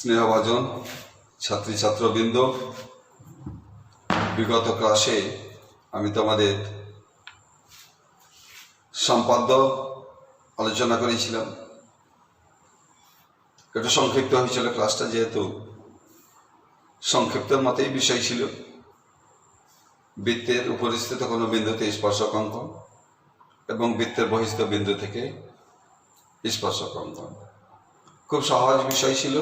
স্নেহভাজন ছাত্রী ছাত্রবৃন্দ, বিগত ক্লাসে আমি তোমাদের সম্পাদ্য আলোচনা করেছিলাম। একটু সংক্ষিপ্ত হয়েছিল ক্লাসটা, যেহেতু সংক্ষিপ্তের মতেই বিষয় ছিল বৃত্তের উপরিস্থিত কোনো বিন্দুতে স্পর্শক অঙ্কন এবং বৃত্তের বহিস্থ বিন্দু থেকে স্পর্শক অঙ্কন। খুব সহজ বিষয় ছিল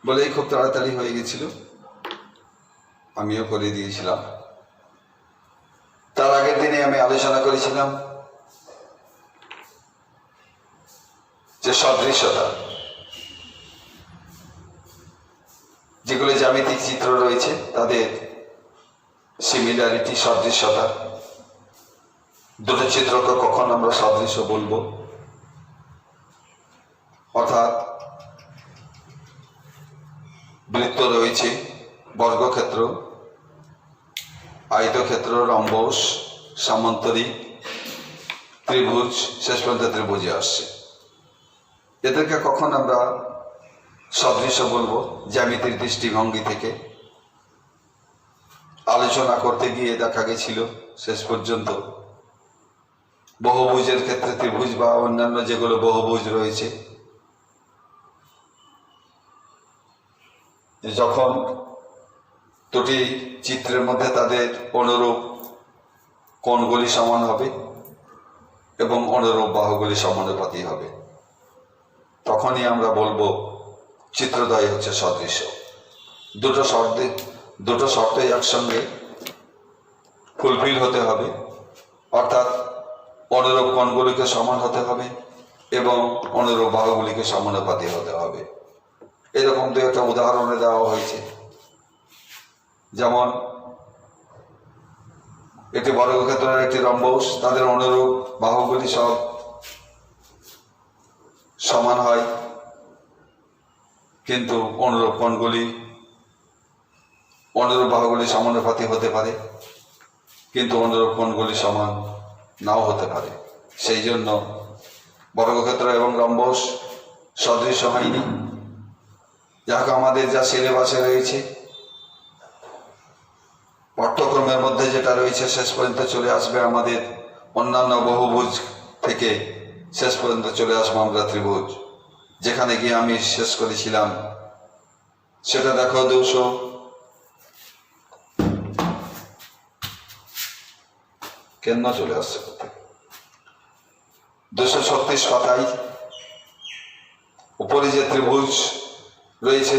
বলেই খুব তাড়াতাড়ি হয়ে গেছিল, আমিও করে দিয়েছিলাম। তার আগের দিনে আমি আলোচনা করেছিলাম যে সদৃশ্যতা, যেগুলো জ্যামিতিক চিত্র রয়েছে তাদের সিমিলারিটি, সদৃশ্যতা। দুটো চিত্রকে কখন আমরা সদৃশ্য বলবো, অর্থাৎ বৃত্ত রয়েছে, বর্গক্ষেত্র, আয়তক্ষেত্র, রম্বস, সামান্তরিক, ত্রিভুজ, শেষ পর্যন্ত ত্রিভুজে আসছে। এদেরকে কখন আমরা সদৃশ্য বলবো জ্যামিতির দৃষ্টিভঙ্গি থেকে আলোচনা করতে গিয়ে দেখা গেছিল শেষ পর্যন্ত বহুভুজের ক্ষেত্রে ত্রিভুজ বা অন্যান্য যেগুলো বহুভুজ রয়েছে, যখন দুটি চিত্রের মধ্যে তাদের অনুরূপ কোণগুলি সমান হবে এবং অনুরূপ বাহুগুলি সমানুপাতি হবে, তখনই আমরা বলবো চিত্রদ্বয় হচ্ছে সদৃশ্য। দুটো শর্তই একসঙ্গে ফুলফিল হতে হবে, অর্থাৎ অনুরূপ কোণগুলিকে সমান হতে হবে এবং অনুরূপ বাহুগুলিকে সমানুপাতি হতে হবে। এরকম দু একটা উদাহরণে দেওয়া হয়েছে, যেমন একটি বর্গক্ষেত্রের একটি রম্বস, তাদের অনুরূপ বাহুগুলি সব সমান হয়, কিন্তু অনুরূপ কোণগুলি, অনুরূপ বাহুগুলি সমানুপাতি হতে পারে, কিন্তু অনুরূপ কোণগুলি সমান নাও হতে পারে। সেই জন্য বর্গক্ষেত্র এবং রম্বস সদৃশ্য হয়নি। যাকে আমাদের যা সিলেবাসে রয়েছে, পাঠ্যক্রমের মধ্যে যেটা রয়েছে, শেষ পর্যন্ত চলে আসবে আমাদের অন্যান্য বহুভুজ থেকে শেষ পর্যন্ত চলে আসবো আমরা ত্রিভুজ। যেখানে গিয়ে আমি শেষ করেছিলাম সেটা দেখো 200 কেন চলে আসছে 236 পাতায় উপরে যে ত্রিভুজ রয়েছে,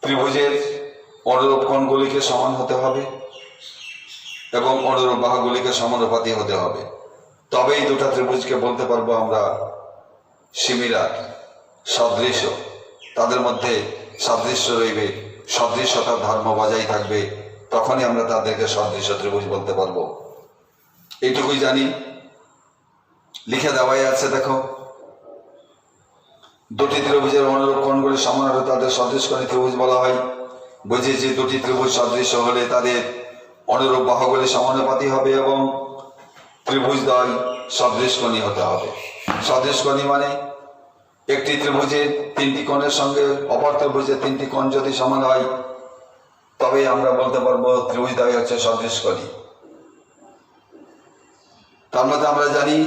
ত্রিভুজের অনুরূপ কোণগুলিকে সমান হতে হবে এবং অনুরূপ বাহুগুলিকে সমানুপাতি হতে হবে, তবেই দুটা ত্রিভুজকে বলতে পারবো আমরা সিমিলার, সদৃশ্য। তাদের মধ্যে সাদৃশ্য রইবে, সদৃশ্যতার ধর্ম বজায় থাকবে, তখনই আমরা তাদেরকে সদৃশ্য ত্রিভুজ বলতে পারবো। এইটুকুই জানি, লিখে দেওয়াই আছে। দেখো, দুটি ত্রিভুজের অনুরূপ কোণগুলি সমান হলে তাদের সদৃশকোণী ত্রিভুজ বলা হয়। বুঝেছি, দুটি ত্রিভুজ সদৃশ্য হলে তাদের অনুরূপ বাহুগুলি সমানুপাতি হবে এবং ত্রিভুজদ্বয় সদৃশকোণী হতে হবে। সদৃশকোণী মানে একটি ত্রিভুজের তিনটি কোণের সঙ্গে অপর ত্রিভুজের তিনটি কোণ যদি সমান হয়, তবেই আমরা বলতে পারবো ত্রিভুজদ্বয় হচ্ছে সদৃশকোণী। তার মধ্যে আমরা জানি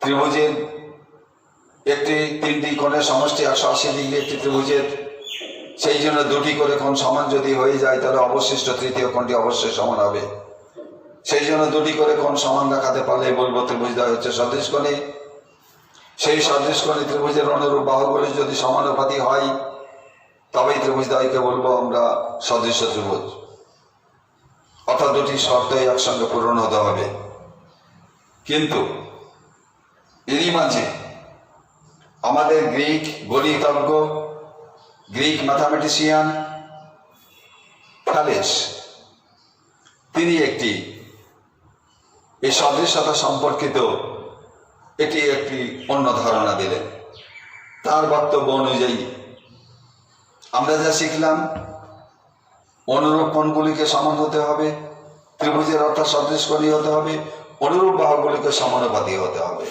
ত্রিভুজের তিনটি কোণের সমষ্টি 180 ডিগ্রি একটি ত্রিভুজের, সেই জন্য দুটি করে কোণ সমান যদি হয়ে যায় তাহলে অবশিষ্ট তৃতীয় কোণটি অবশ্যই সমান হবে। সেই জন্য দুটি করে কোণ সমান দেখাতে পারলে বলবো ত্রিভুজদ্বয় হচ্ছে সদৃশকোণী। সেই সদৃশকোণী ত্রিভুজের অনুরূপ বাহুগুলি যদি সমানুপাতি হয়, তবেই ত্রিভুজদ্বয়কে বলবো আমরা সদৃশ্য ত্রিভুজ। অর্থাৎ দুটি শর্তই একসঙ্গে পূরণ হতে হবে। কিন্তু এরই মাঝে আমাদের গ্রিক গণিতজ্ঞ, গ্রিক ম্যাথামেটিশিয়ান থ্যালেস, তিনি এই সদৃশ্যতা সম্পর্কিত একটি অন্য ধারণা দিলেন। তার বক্তব্য অনুযায়ী আমরা যা শিখলাম, অনুরূপ কোণগুলিকে সমান হতে হবে, ত্রিভুজের অর্থাৎ সদৃশকোণী হতে হবে, অনুরূপ বাহুগুলিকে সমানুপাতি হতে হবে।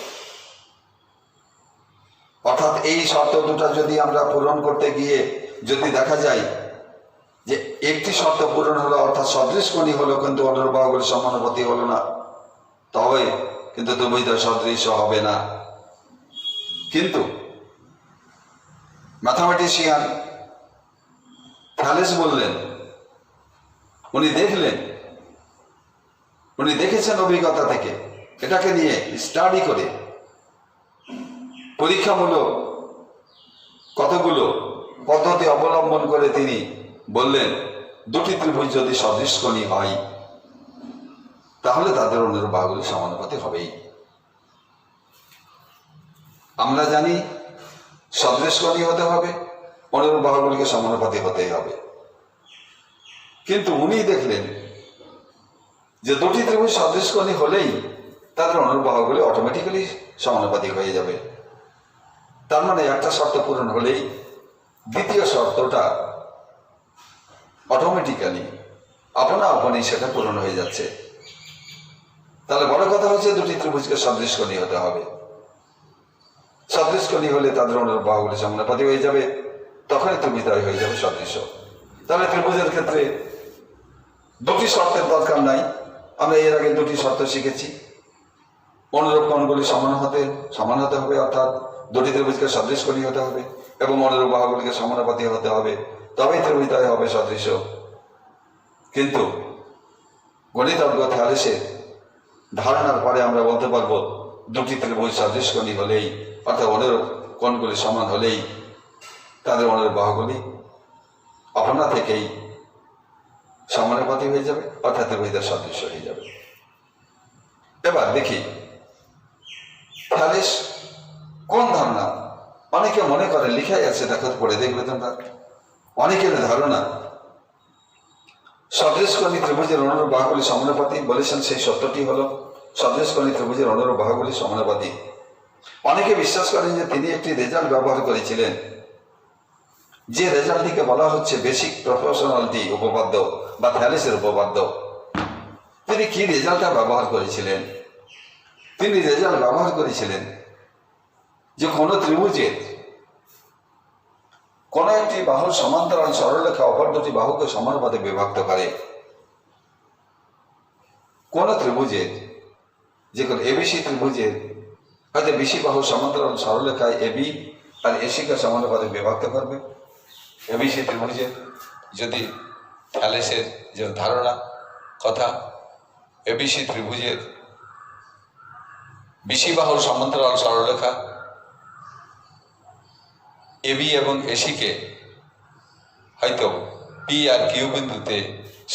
অর্থাৎ এই শর্ত দুটা যদি আমরা পূরণ করতে গিয়ে যদি দেখা যায় যে একটি শর্ত পূরণ হলো, অর্থাৎ সদৃশ কোণী হলো কিন্তু অনুরূপ বাহুগুলির সমানুপাতি হলো না, তবে কিন্তু ত্রিভুজদ্বয় সদৃশ হবে না। কিন্তু ম্যাথামেটিশিয়ান থ্যালেস বললেন, উনি দেখেছেন অভিজ্ঞতা থেকে, এটাকে নিয়ে স্টাডি করে পরীক্ষামূলক কতগুলো পদ্ধতি অবলম্বন করে তিনি বললেন দুটি ত্রিভুজ যদি সদৃশ কোণী হয় তাহলে তাদের অনুরূপ বাহুগুলি সমানুপাতি হবেই। আমরা জানি সদৃশ কোণী হতে হবে, অনুরূপ বাহুগুলিকে সমানুপাতি হতেই হবে। কিন্তু উনি দেখলেন যে দুটি ত্রিভুজ সদৃশ কোণী হলেই তাদের অনুরূপ বাহুগুলি অটোমেটিক্যালি সমানুপাতিক হয়ে যাবে। তার মানে একটা শর্ত পূরণ হলেই দ্বিতীয় শর্তটা অটোমেটিক্যালি আপনি সেটা পূরণ হয়ে যাচ্ছে। তাহলে বড় কথা হচ্ছে দুটি ত্রিভুজকে সদৃশ কোণী হতে হবে। সদৃশ কোণী হলে তাদের অনুরূপ বাহুগুলি সমানুপাতি হয়ে যাবে, তখনই ত্রিভুজদ্বয় হয়ে যাবে সদৃশ। তাহলে ত্রিভুজের ক্ষেত্রে দুটি শর্তের দরকার নাই। আমরা এর আগে দুটি শর্ত শিখেছি। অনুরূপ কোণগুলি সমান হতে হবে, অর্থাৎ দুটি ত্রিভুজকে সদৃশ কোণী হতে হবে এবং অনুরূপ বাহুগুলিকে সমানুপাতি হতে হবে, তবেই ত্রিভুজদ্বয় হবে সদৃশ। কিন্তু গণিতজ্ঞ থ্যালেসের ধারণার পরে আমরা বলতে পারবো দুটি ত্রিভুজ সদৃশ কোণী হলেই, অর্থাৎ অনুরূপ কোণগুলি সমান হলেই তাদের অনুরূপ বাহুগুলি আপনা থেকেই সমানুপাতি হয়ে যাবে, অর্থাৎ ত্রিভুজদ্বয় সদৃশ হয়ে যাবে। এবার দেখি থ্যালেস কোন ধারণা। অনেকে মনে করে, লিখাই আছে, দেখো পড়ে দেখবে তোমরা, অনেকের ধারণা সদৃশ কোণী ত্রিভুজের অনুরূপ বাহুগুলি সমানুপাতি বলেছেন, সেই সত্যটি হলো সদৃশ কোণী ত্রিভুজের অনুরূপ বাহুগুলি সমানুপাতি। অনেকে বিশ্বাস করেন যে তিনি একটি রেজাল্ট ব্যবহার করেছিলেন, যে রেজাল্টটিকে বলা হচ্ছে বেসিক প্রপোর্শনালিটি উপপাদ্য বা থ্যালেসের উপপাদ্য। তিনি কি রেজাল্টটা ব্যবহার করেছিলেন? তিনি রেজাল্ট ব্যবহার করেছিলেন যে কোনো ত্রিভুজের কোন একটি বাহুর সমান্তরাল সরলরেখা অপর দুটি বাহুকে সমানুপাতে বিভক্ত করে। কোন ত্রিভুজের, যে কোনো এবিসি ত্রিভুজের হয়তো বিসি বাহুর সমান্তরাল সরলরেখায় এবি আর এসিকে সমানুপাতে বিভক্ত করবে। এবিসি ত্রিভুজের যদি থ্যালেসের যে ধারণা কথা, এবিসি ত্রিভুজের বিসি বাহুর সমান্তরাল সরলরেখা এবি এবং এসিকে হয়তো পি আর কিউ বিন্দুতে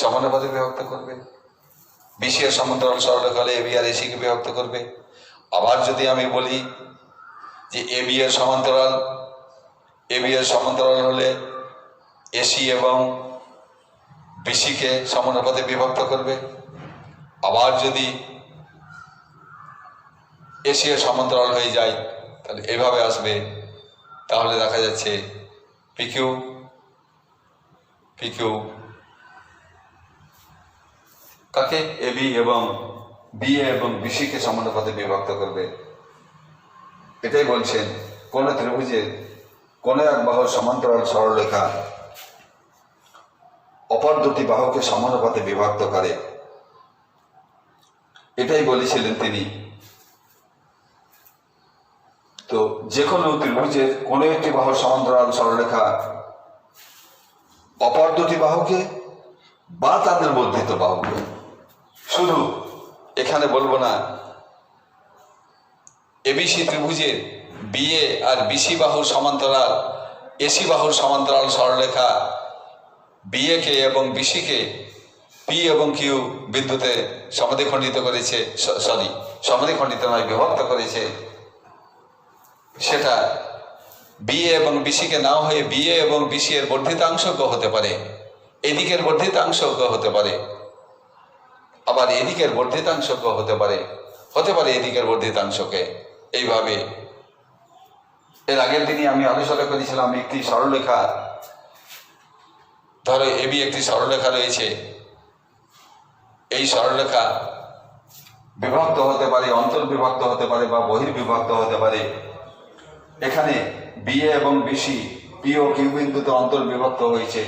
সমানুপাতে বিভক্ত করবে। বিসি এর সমান্তরাল সরলরেখা হলে এবি আর এসিকে বিভক্ত করবে। আবার যদি আমি বলি যে এবি এর সমান্তরাল হলে এসি এবং বিসিকে সমানুপাতে বিভক্ত করবে। আবার যদি এসি এর সমান্তরাল হয়ে যায় তাহলে এভাবে আসবে। তাহলে দেখা যাচ্ছে পিকিউ কাকে, এবি এবং বিএ এবং বিসিকে সমানুপাতে বিভক্ত করবে। এটাই বলছেন কোন ত্রিভুজের কোন এক বাহুর সমান্তরাল সরলরেখা অপর দুটি বাহুকে সমানুপাতে বিভক্ত করে। এটাই বলেছিলেন তিনি। তো যে কোনো ত্রিভুজের কোন একটি বাহুর সমান্তরাল সরলরেখা অপর দুটি বাহুকে বা তাদের বর্ধিত বাহুকে, শুধু এখানে বলবো না এবিসি ত্রিভুজের বিএ আর বিসি বাহুর সমান্তরাল এসি বাহুর সমান্তরাল সরলরেখা বিএ কে এবং বিসি কে পি এবং কিউ বিন্দুতে সমাধিখণ্ডিত করেছে, সমাধিখণ্ডিত নয়, বিভক্ত করেছে। সেটা বিএ এবং বিসিকে নাও হয়ে বিএ এবং বিসি এর বর্ধিতাংশজ্ঞ হতে পারে, এদিকের বর্ধিতাংশজ্ঞ হতে পারে, আবার এদিকের বর্ধিতাংশজ্ঞ হতে পারে এদিকের বর্ধিতাংশকে। এইভাবে এর আগের দিনই আমি আলোচনা করেছিলাম একটি সরলরেখা, ধরো এবি একটি সরলরেখা রয়েছে, এই সরলরেখা বিভক্ত হতে পারে, অন্তর্বিভক্ত হতে পারে বা বহির্বিভক্ত হতে পারে। এখানে বিএ এবং বিসি পি ও কিউ বিন্দুতে অন্তর্বিভক্ত হয়েছে,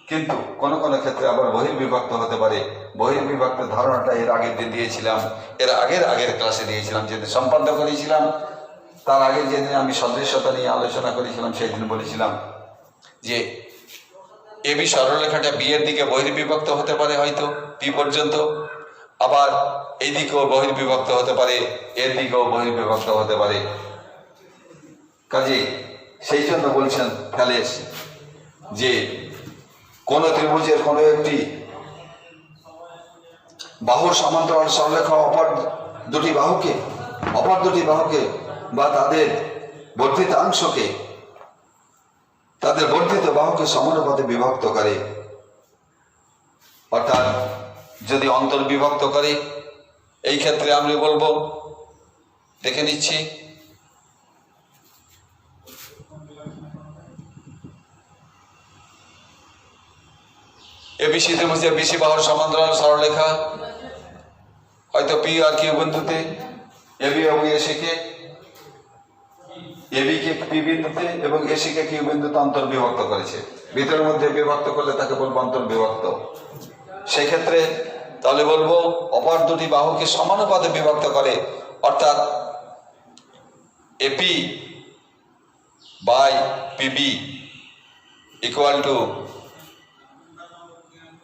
কিন্তু কোন কোন ক্ষেত্রে আবার বহির্বিভক্ত হতে পারে। বহির্বিভক্তের ধারণাটা এর আগের দিন দিয়েছিলাম, এর আগের ক্লাসে দিয়েছিলাম, যেদিন সম্পাদ্য করেছিলাম। তার আগে যেদিন আমি সদৃশ্যতা নিয়ে আলোচনা করেছিলাম সেই দিন বলেছিলাম যে এবি সরলরেখাটা বি এর দিকে বহির্বিভক্ত হতে পারে, হয়তো পি পর্যন্ত, আবার এই দিকেও বহির্বিভক্ত হতে পারে, এর দিকেও বহির্বিভক্ত হতে পারে। কাজে সেই জন্য বলছেন থ্যালেস যে কোন ত্রিভুজের কোন একটি বাহুর সমান্তরাল সরলরেখা অপর দুটি বাহুকে বা তাদের বর্ধিত বাহুকে সমানুপাতে বিভক্ত করে। অর্থাৎ যদি অন্তর্বিভক্ত করে, এই ক্ষেত্রে আমি বলবো, দেখে নিচ্ছি, এবিসি ত্রিভুজে বিসি বাহুর সমান্তরাল সরলরেখা হয়তো পি আর কিউ বিন্দুতে, এবি এবং এসিকে পি বিন্দুতে এবং এসিকে কিউ বিন্দুতে অন্তর্বিভক্ত করেছে। ভিতরের মধ্যে বিভক্ত করলে তাকে বলবো অন্তর্বিভক্ত। সেক্ষেত্রে তাহলে বলবো অপর দুটি বাহুকে সমানুপাতে বিভক্ত করে, অর্থাৎ AP by PB equal to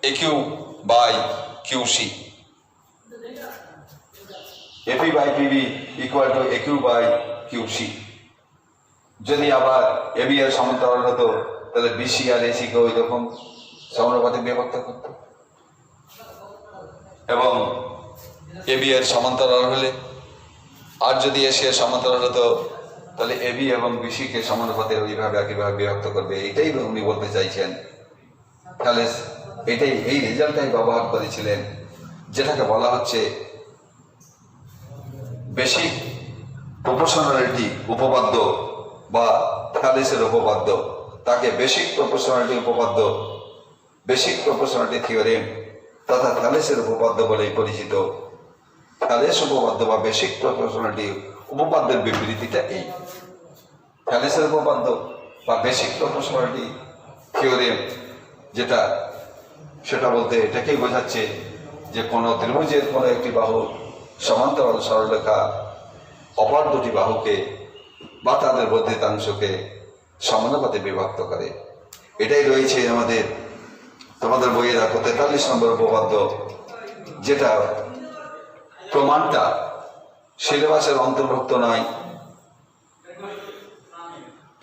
AQ by QC. AP by PB equal to AQ by QC. যদি আবার এবি এর সমান্তরাল হতো তাহলে বিসি আর এসি কে ওই রকম সমানুপাতে বিভক্ত করত, এবং এবি এর সমান্তরাল হলে, আর যদি এসি এর সমান্তরাল হতো তাহলে এবি এবং বিসি কে সমানুপাতে ওইভাবে একইভাবে বিভক্ত করবে। এটাই উনি বলতে চাইছেন। তাহলে এই রেজাল্টটাই ব্যবহার করেছিলেন, যেটাকে বলা হচ্ছে বেসিক প্রপোর্শনালিটি উপপাদ্য বা থ্যালেসের উপপাদ্য। তাকে বেসিক প্রপোর্শনালিটি থিওরেম তথা থ্যালেসের উপপাদ্য বলেই পরিচিত। থ্যালেস উপপাদ্য বা বেসিক প্রপোর্শনালিটি উপপাদ্যের বিবৃতিটা এই। থ্যালেসের উপপাদ্য বা বেসিক প্রপোর্শনালিটি থিওরেম সেটা বলতে এটাকেই বোঝাচ্ছে যে কোনো ত্রিভুজের কোনো একটি বাহু সমান্তরাল সরলরেখা অপর দুটি বাহুকে বা তাদের বর্ধিতাংশকে সমানুপাতে বিভক্ত করে। এটাই রয়েছে তোমাদের বইয়ে দেখো 43 নম্বর উপপাদ্য, যেটা প্রমাণটা সিলেবাসের অন্তর্ভুক্ত নয়,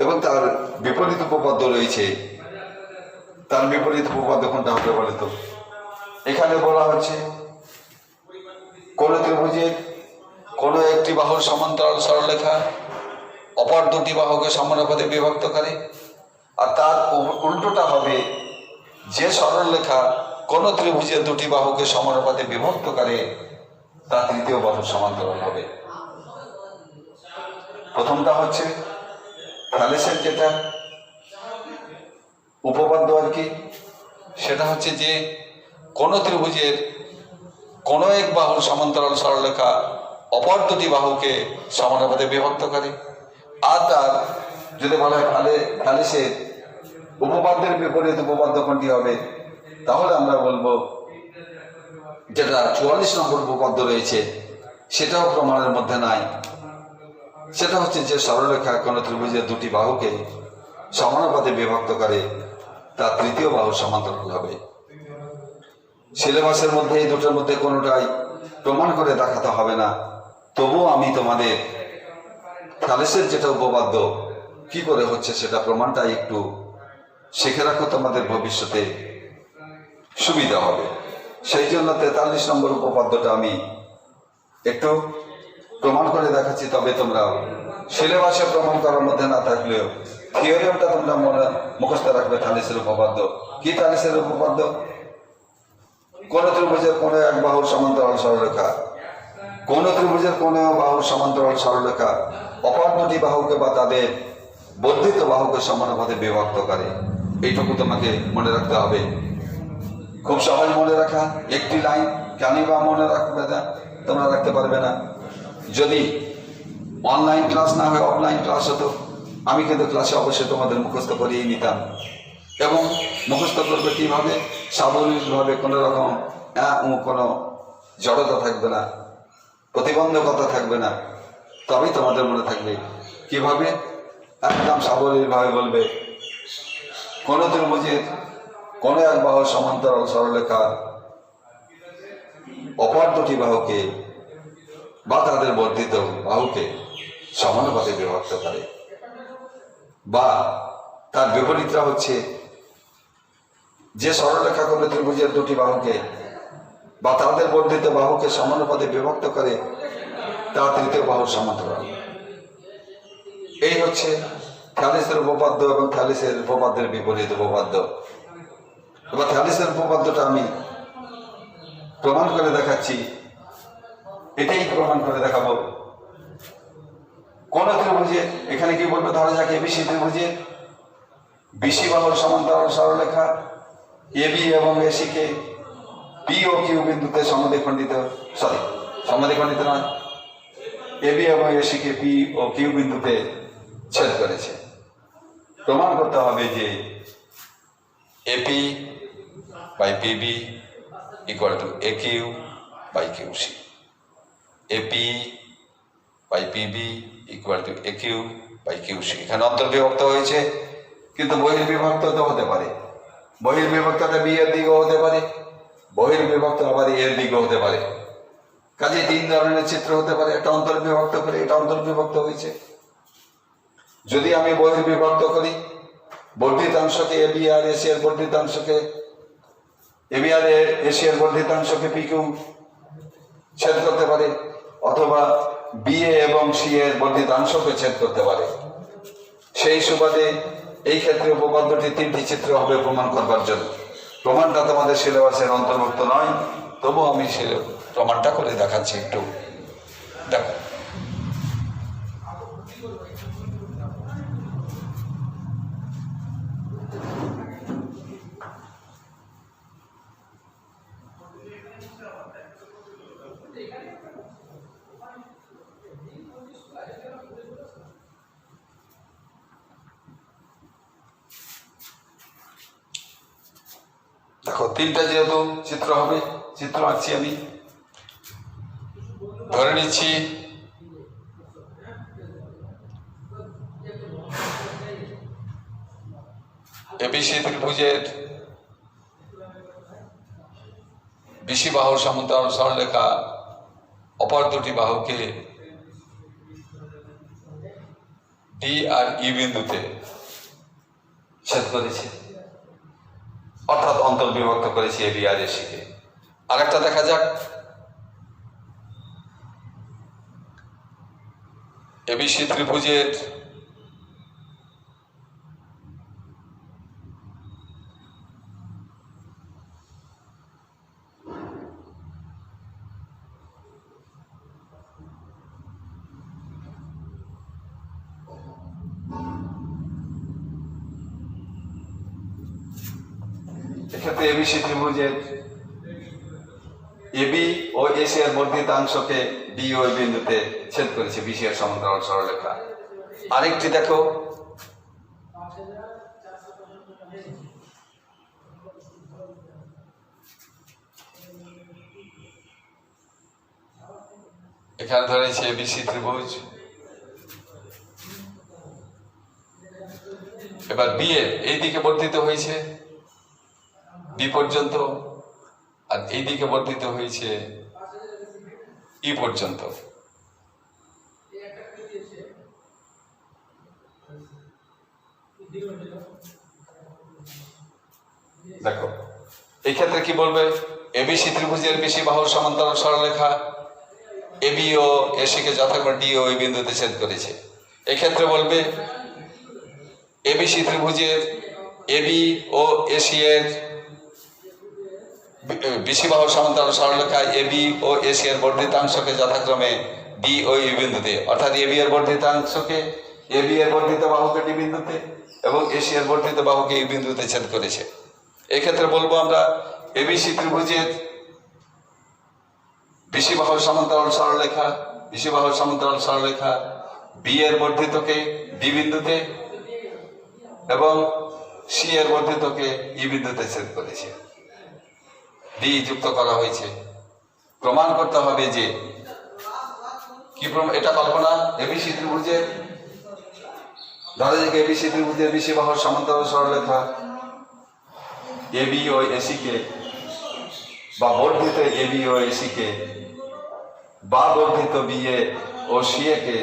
এবং তার বিপরীত উপপাদ্য রয়েছে। তার বিপরীত উপপাদ্য কোনটা হবে বলে তো? এখানে বলা হচ্ছে কোন ত্রিভুজের কোন একটি বাহুর সমান্তরাল সরলরেখা অপর দুটি বাহুকে সমানুপাতে বিভক্ত করে, আর তার উল্টোটা হবে যে সরলরেখা কোন ত্রিভুজের দুটি বাহুকে সমানুপাতে বিভক্ত করে তা তৃতীয় বাহুর সমান্তরাল হবে। প্রথমটা হচ্ছে থ্যালেসের যেটা উপপাদ্য আর কি, সেটা হচ্ছে যে কোন ত্রিভুজের কোন এক বাহুর সমান্তরাল সরলরেখা অপর দুটি বাহুকে সমানুপাতে বিভক্ত করে। আর তার যদি বলা হয় থ্যালেসের উপপাদ্যের বিপরীত উপপাদ্য কোনটি হবে, তাহলে আমরা বলবো যেটা 44 নম্বর উপপাদ্য রয়েছে, সেটাও প্রমাণের মধ্যে নাই। সেটা হচ্ছে যে সরলরেখা কোন ত্রিভুজের দুটি বাহুকে সমানুপাতে বিভক্ত করে তা তৃতীয় বাহুর সমান্তরাল হবে। সিলেবাসের মধ্যে এই দুটোর মধ্যে কোনোটাই প্রমাণ করে দেখাতে হবে না, তবুও আমি তোমাদের থ্যালেসের যেটা উপপাদ্য কি করে হচ্ছে সেটা প্রমাণটা একটু শিখে রাখো, তোমাদের ভবিষ্যতে সুবিধা হবে। সেই জন্য 43 নম্বর উপপাদ্যটা আমি একটু প্রমাণ করে দেখাচ্ছি। তবে তোমরা সিলেবাসে প্রমাণ করার মধ্যে না থাকলেও থিওরিটা তোমরা মুখস্থ রাখবে। থ্যালেসের উপপাদ্য কি? থ্যালেসের উপপাদ্য কোন ত্রিভুজের কোন এক বাহুর সমান্তরাল সরলরেখা অপর দুটি বাহুকে বা তাদের বর্ধিত বাহুকে সমানুপাতে বিভক্ত করে। এইটুকু তোমাকে মনে রাখতে হবে। খুব সহজ মনে রাখা, একটি লাইন। কেনই বা মনে রাখবে না, তোমরা রাখতে পারবে না? যদি অনলাইন ক্লাস না হয়ে অফলাইন ক্লাস হতো, আমি কিন্তু ক্লাসে অবশ্যই তোমাদের মুখস্থ করিয়ে নিতাম। এবং মুখস্থ করবে কীভাবে? সাবলীলভাবে, কোনো রকম কোনো জড়তা থাকবে না, প্রতিবন্ধকতা থাকবে না, তবেই তোমাদের মনে থাকবে। কিভাবে? একদম সাবলীলভাবে বলবে, কোনো ত্রিভুজের কোনো এক বাহুর সমান্তরাল সরলরেখা অপর দুটি বাহুকে বা তাদের বর্ধিত বাহুকে সমানুপাতে বিভক্ত করে, বা তার বিপরীতটা হচ্ছে যে সরলরেখা কোনো ত্রিভুজের দুটি বাহুকে বা তাদের বর্ধিত বাহুকে সমানুপাতে বিভক্ত করে তা তৃতীয় বাহুর সমান্তরাল। এই হচ্ছে থ্যালিসের উপপাদ্য এবং থ্যালিসের উপপাদ্যের বিপরীত উপপাদ্য। এবার থ্যালিসের উপপাদ্যটা আমি প্রমাণ করে দেখাচ্ছি, এটাই প্রমাণ করে দেখাবো। কোন ত্রিভুজে, এখানে কি বলবে, ধরা যাক এবিসি ত্রিভুজে বিসি বাহুর সমান্তরাল সরলরেখা এবি এবং এসি কে পি ও কিউ বিন্দুতে সমদ্বিখণ্ডিত নয়, এবি এবং এসি কে পি ও কিউ বিন্দুতে ছেদ করেছে। প্রমাণ করতে হবে যে AP by PB equal to A Q by QC, AP by PB equal to A Q by QC. এখানে অন্তর্বিভক্ত হয়েছে, কিন্তু বহির্বিভক্ত তো হতে পারে। বহির্বিভক্তটা বি এর দিকেও হতে পারে, বহির্বিভক্ত আবার এর দিকেও হতে পারে। কাজে তিন ধরনের চিত্র হতে পারে। একটা অন্তর্বিভক্ত করে, এটা অন্তর্বিভক্ত হয়েছে। যদি আমি বহির্বিভক্ত করি, বর্ধিতাংশকে এবি আর এসি এর বর্ধিতাংশকে, এবি আর এসি এর বর্ধিতাংশকে পি কিউ ছেদ করতে পারে, অথবা বি এ এবং সি এর বর্ধিতাংশকে ছেদ করতে পারে। সেই সুবাদে এই ক্ষেত্রে উপপাদ্যটি তিনটি চিত্র হবে প্রমাণ করবার জন্য। প্রমাণটা তোমাদের সিলেবাসের অন্তর্ভুক্ত নয়, তবু আমি প্রমাণটা করে দেখাচ্ছি। একটু দেখো, দেখো তিনটা যেহেতু চিত্র হবে, চিত্র আঁকছি আমি। ধরে নিচ্ছি এবিসি ত্রিভুজের বিসি বাহুর সমান্তরাল সরলরেখা অপর দুটি বাহুকে ডি আর ই বিন্দুতে ছেদ করেছে, অর্থাৎ অন্তর্বিভক্ত করেছে এবি আর এসি কে। আরেকটা দেখা যাক, এবিসি ত্রিভুজের এক্ষেত্রে এবিসি ত্রিভুজের এবি ও এসি এর বর্ধিতাংশকে ডি ও বিন্দুতে ছেদ করেছে বিসি এর সমান্তরাল সরলরেখা। আরেকটি দেখো, এখানে ধরেছে এবিসি ত্রিভুজ, এবার বি এর এই দিকে বর্ধিত হয়েছে বি পর্যন্ত, আর এই দিকে বর্ধিত হয়েছে ই পর্যন্ত। দেখো এই ক্ষেত্রে কি বলবে, এবিসি ত্রিভুজের বিসি বাহুর সমান্তরাল সরলরেখা এবি ও এসি কে যথাক্রমে ডি ও বিন্দুতে ছেদ করেছে। এক্ষেত্রে বলবে এবিসি ত্রিভুজের এবি ও এসি এর বিসি বাহুর সমান্তরাল সরলরেখা এবি ও এসি এর বর্ধিতাংশকে যথাক্রমে ডি ও ই বিন্দুতে, অর্থাৎ এবি এর বর্ধিতাংশকে এবি এর বর্ধিত বাহুকে ডি বিন্দুতে এবং এসি এর বর্ধিত বাহুকে ই বিন্দুতে ছেদ করেছে। এক্ষেত্রে বলবো আমরা এবিসি ত্রিভুজের বিসি বাহুর সমান্তরাল সরলরেখা বি এর বর্ধিতকে ডি বিন্দুতে এবং সি এর বর্ধিতকে ই বিন্দুতে ছেদ করেছে, ডি যুক্ত করা হয়েছে। প্রমাণ করতে হবে যে কি এটা কল্পনা এবিসি ত্রিভুজের, ধরা যাক এবিসি ত্রিভুজের এবিসি বাহুর সমান্তরাল সরলরেখা এবি ও এসি কে বা বর্ধিত এবি ও এসি কে বা বর্ধিত বিএ ও সিএ কে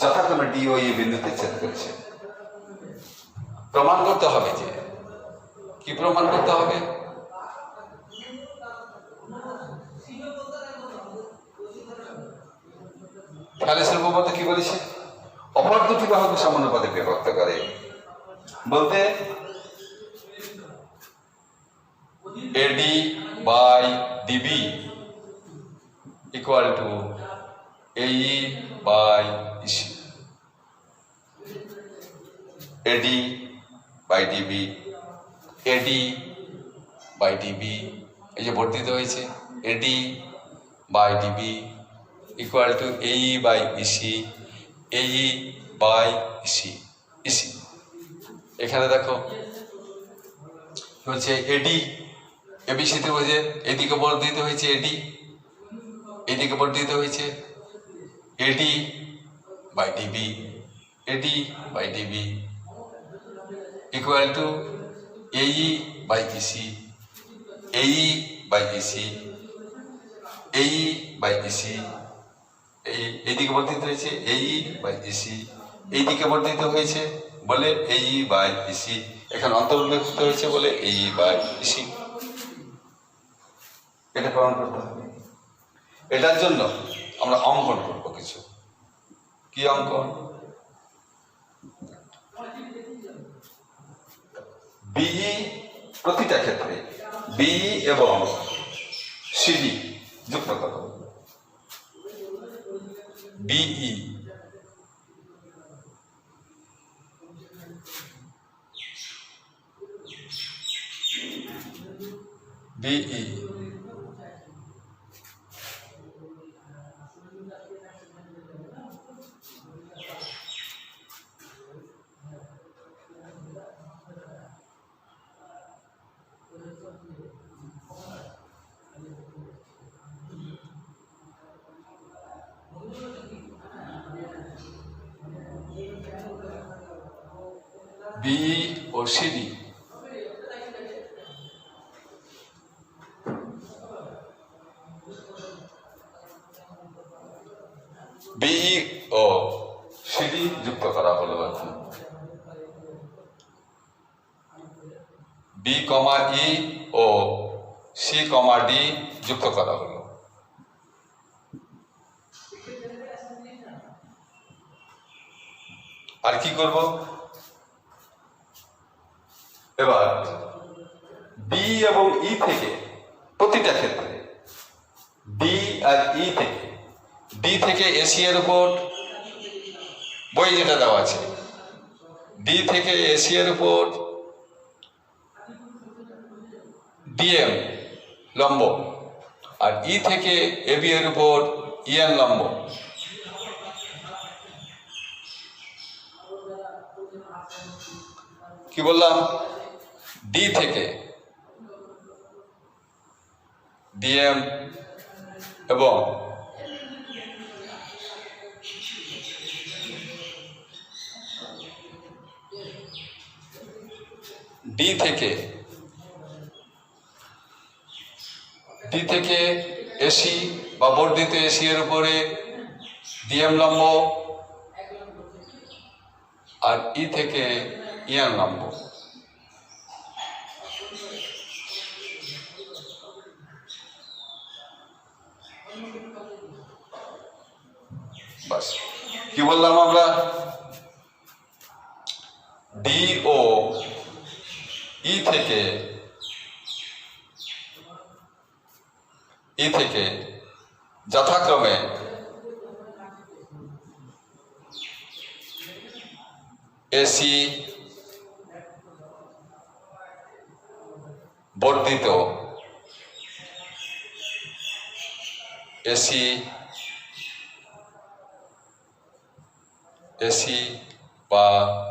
যথাক্রমে ডি ও ই বিন্দুতে ছেদ করেছে। প্রমাণ করতে হবে যে কি প্রমাণ করতে হবে? থ্যালেসের উপপাদ্য কি বলেছে? অপর দুটি বাহুকে সমানুপাতে বিভক্ত করে বলতে AD by DB equal to AE by EC. AD by DB, AD by DB, এই যে বর্ধিত হয়েছে, AD by DB equal to AE by EC, AE by EC, EC. এখানে দেখো হচ্ছে এডি এবিসি ত্রিভুজে এদিকে বর্ধিত হয়েছে এডি, এদিকে বর্ধিত হয়েছে AD by DB, AD by DB equal to AE by EC, AE by EC, AE by EC. এইদিকে বর্ধিত হয়েছে এই বাই ইসি, এইদিকে বর্ধিত হয়েছে বলে এই বাই ইসি, এখানে অন্তর্ভুক্ত হয়েছে বলে এই বাই ইসি। এটা প্রমাণ করতে হবে। এটার জন্য আমরা অঙ্কন করব কিছু। কি অঙ্কন? বিই প্রতিটা ক্ষেত্রে বিই এবং সিডি যুক্ত করো। বিই বিই বিই ও সিডি বিই ও সিডি যুক্ত করা হলো। এখন বি কমা ই ও সি কমা ডি যুক্ত করা হলো। আর কি করব? এবার ডি এবং ই থেকে প্রতিটা ক্ষেত্রে ডি আর ই থেকে, ডি থেকে এসি এর উপর বই যেটা দেওয়া আছে, ডি থেকে এসি এর উপর ডিএম লম্ব আর ই থেকে এবি এর উপর ইএন লম্ব। কি বললাম? ডি থেকে ডিএম এবং ডি থেকে এসি বা বর্ধিত এসি এর উপরে ডিএম লম্ব আর ই থেকে ইএন লম্ব। বাস কি বললাম আমরা? ডি ও ই থেকে যথাক্রমে এসি বর্ধিত এসি এসি বা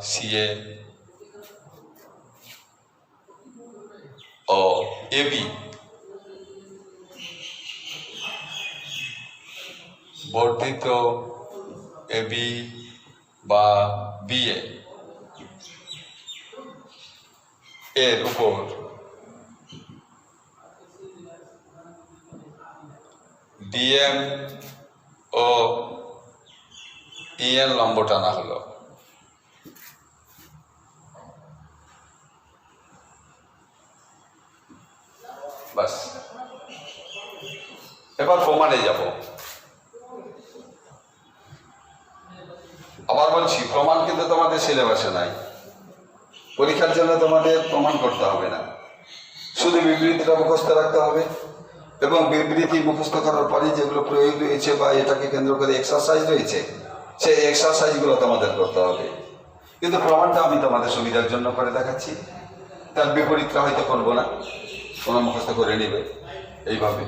সিএ ও এবি বর্ধিত এবি বা বিএ এর উপর ডিএম ও ইএন লম্ব টানা হলো। বাস, এবার প্রমাণে যাব। আবার বলছি, প্রমাণ কিন্তু তোমাদের সিলেবাসে নাই, পরীক্ষার জন্য তোমাদের প্রমাণ করতে হবে না, শুধু বিবৃতিটা মুখস্থ রাখতে হবে এবং বিবৃতি মুখস্থ করার পরে যেগুলো প্রয়োগ রয়েছে বা এটাকে কেন্দ্র করে এক্সারসাইজ রয়েছে সেই এক্সারসাইজগুলো তোমাদের করতে হবে। কিন্তু প্রমাণটা আমি তোমাদের সুবিধার জন্য করে দেখাচ্ছি, তার বিপরীতটা হয়তো করবো না, তোমরা মুখস্থ করে নেবে এইভাবে।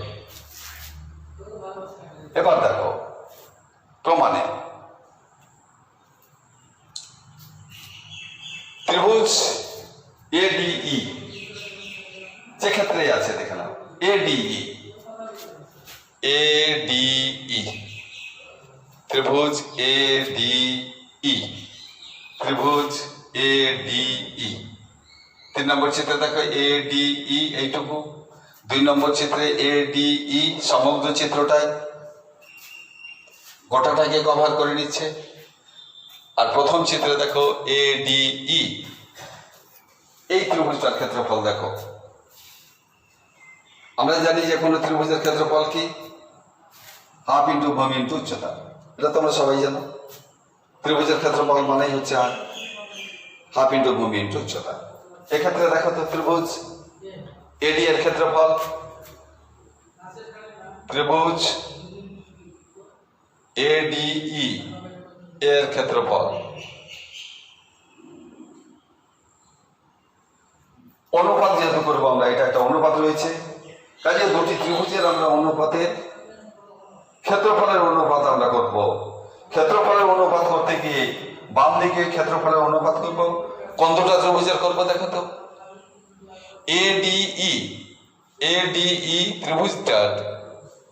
এবার দেখো প্রমাণে ত্রিভুজ এডিই যে ক্ষেত্রে আছে দেখে নাও, এডিই ত্রিভুজ এডিই ত্রিভুজ এডিই 3 নম্বর চিত্রে দেখো এডিই এইটুকু, 2 নম্বর চিত্রে এডিই সমগ্র চিত্রটাই গোটাটাকে কভার করে নিচ্ছে, আর প্রথম চিত্রে দেখো এডিই এই ত্রিভুজটার ক্ষেত্রফল দেখো। আমরা জানি যে কোনো ত্রিভুজের ক্ষেত্রফল কি, হাফ ইন্টু ভূমি ইন্টু উচ্চতা, এটা তোমরা সবাই জানো। ত্রিভুজের ক্ষেত্রফল মানেই হচ্ছে হাফ ইন্টু ভূমি ইন্টু উচ্চতা। এক্ষেত্রে দেখো তো ত্রিভুজ এডি এর ক্ষেত্রফল, ত্রিভুজ এডিই এর ক্ষেত্রফল অনুপাত যেহেতু করবো আমরা, এটা একটা অনুপাত রয়েছে, কাজে দুটি ত্রিভুজের আমরা অনুপাতের ক্ষেত্রফলের অনুপাত আমরা করব। ক্ষেত্রফলের অনুপাত করতে গিয়ে বাম দিকে ক্ষেত্রফলের অনুপাত করব, কোন দুটা ত্রিভুজের করবো দেখো তো, এডিই ত্রিভুজটার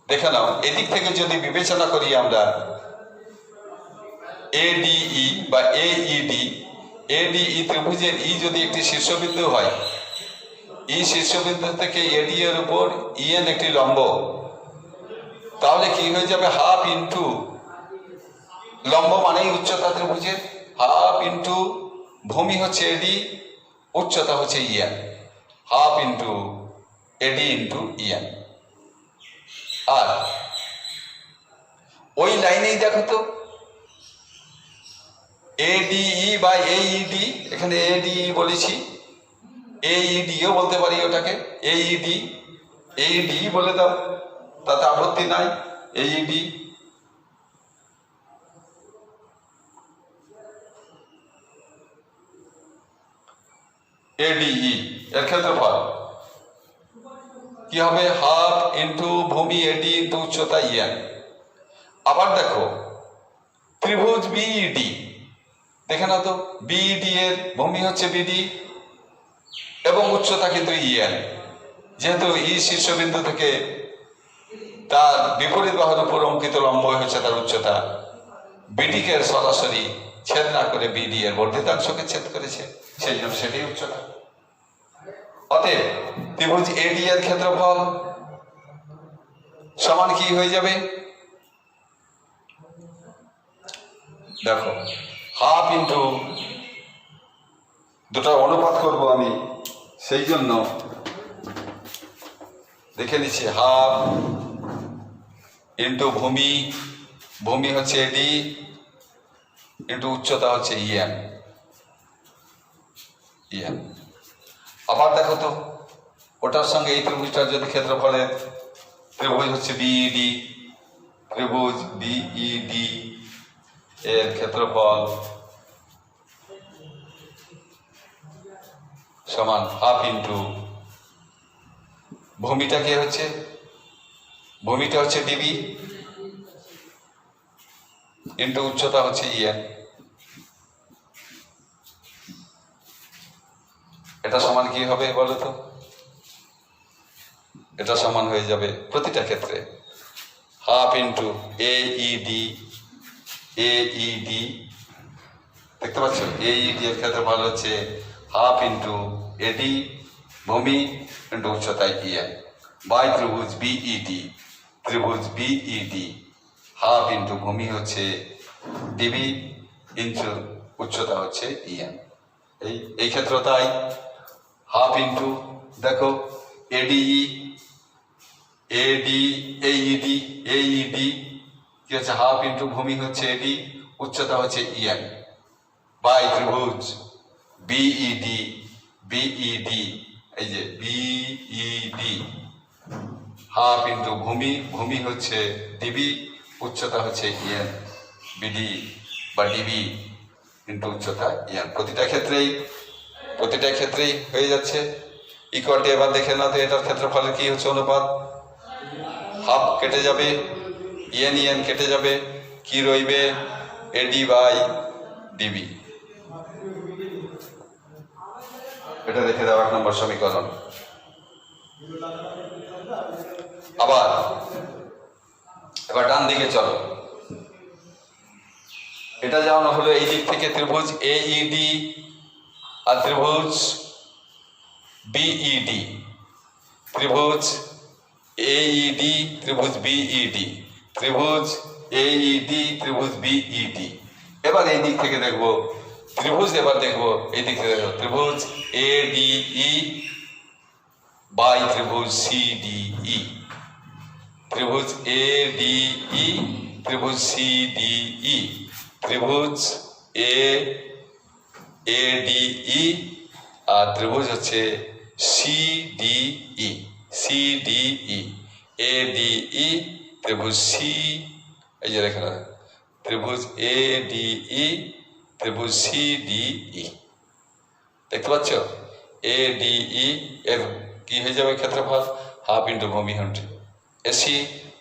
দেখে নাও। এদিক থেকে যদি বিবেচনা করি আমরা এডিই বা এডিই ত্রিভুজের ই যদি একটি শীর্ষবিন্দু হয়, এই শীর্ষবিন্দু থেকে এডি এর উপর ইএন একটি লম্ব, তাহলে কি হয়ে যাবে, হাফ ইন্টু লম্ব মানেই উচ্চতা ত্রিভুজের, হাফ ইন্টু ভূমি হচ্ছে এডি, উচ্চতা হচ্ছে EN, half into AD into EN. আর ওই লাইনেই দেখো তো এডিই বা এইডি, এখানে এডিই বলেছি, এইডিও বলতে পারি ওটাকে, এইডি বলে দাও, তাতে আপত্তি নাই। এইডি এডিই এর ক্ষেত্রফল কি হবে, হাফ ইন্টু ভূমি এডি ইন্টু উচ্চতা ইএন। আবার দেখো ত্রিভুজ বিইডি, দেখে না তো, বিইডি এর ভূমি হচ্ছে বিডি এবং উচ্চতা কিন্তু ইএন, যেহেতু ই শীর্ষবিন্দু থেকে তার বিপরীত বাহুর উপর অঙ্কিত লম্ব হচ্ছে তার উচ্চতা, বিডিকে সরাসরি ছেদ না করে বিডি এর বর্ধিতাংশকে ছেদ করেছে, সেই জন্য সেটাই উচ্চতা। অতএব ত্রিভুজ এডি এর ক্ষেত্রফল সমান কি হয়ে যাবে, দেখো হাফ ইন্টু, দুটো অনুপাত করব আমি, সেই জন্য দেখে নিচ্ছি, হাফ ইন্টু ভূমি হচ্ছে এডি ইন্টু উচ্চতা হচ্ছে ইএন। আবার দেখো তো ওটার সঙ্গে এই ত্রিভুজটার যদি ক্ষেত্রফলের ত্রিভুজ হচ্ছে বিইডি, ত্রিভুজ বিইডি এর ক্ষেত্রফল সমান হাফ ইন্টু ভূমিটা কি হচ্ছে, ভূমিটা হচ্ছে ডিবি ইন্টু উচ্চতা হচ্ছে ইএন। এটা সমান কি হবে বলো তো? এটা সমান হয়ে যাবে প্রতিটা ক্ষেত্রে হাফ ইন্টু AED দেখতে পাচ্ছ? AED এর ক্ষেত্রফল হচ্ছে হাফ ইন্টু AD ভূমি ইন্টু উচ্চতায় EM বাই ত্রিভুজ BED হাফ ইন্টু ভূমি হচ্ছে DB ইন্টু উচ্চতা হচ্ছে EM। এই ক্ষেত্র তাই হাফ ইন্টু দেখো AED কি হচ্ছে হাফ ইন্টু ভূমি হচ্ছে AD উচ্চতা হচ্ছে EM বাই ত্রিভুজ BED এই যে BED হাফ ইন্টু ভূমি হচ্ছে DB উচ্চতা হচ্ছে EM BD বা DB ইন্টু উচ্চতা EM প্রতিটা ক্ষেত্রেই হয়ে যাচ্ছে ইকুয়ালটি। এবার দেখে না তো এটার ক্ষেত্রফলের কি হচ্ছে অনুপাত? হাফ কেটে যাবে, EN কেটে যাবে, কি রইবে? AD by DB। এটা দেখে দাও 1 নম্বর সমীকরণ। এবার ডান দিকে চলো। এটা যেমন হলো এই দিক থেকে ত্রিভুজ AED আর ত্রিভুজ BED, ত্রিভুজ AED ত্রিভুজ BED, ত্রিভুজ AED ত্রিভুজ BED। এবার এই দিক থেকে দেখবো ত্রিভুজ, এবার দেখবো এই দিক থেকে দেখবো ত্রিভুজ ADE বাই ত্রিভুজ CDE, ত্রিভুজ ADE ত্রিভুজ CDE, ত্রিভুজ ADE আর ত্রিভুজ হচ্ছে CDE ADE ত্রিভুজ এই যে দেখেন ত্রিভুজ ADE ত্রিভুজ CDE দেখতে পাচ্ছ? ADE এর কি হয়ে যাবে ক্ষেত্রফল? হাফ ইন্টু ভূমি ইন্টু AC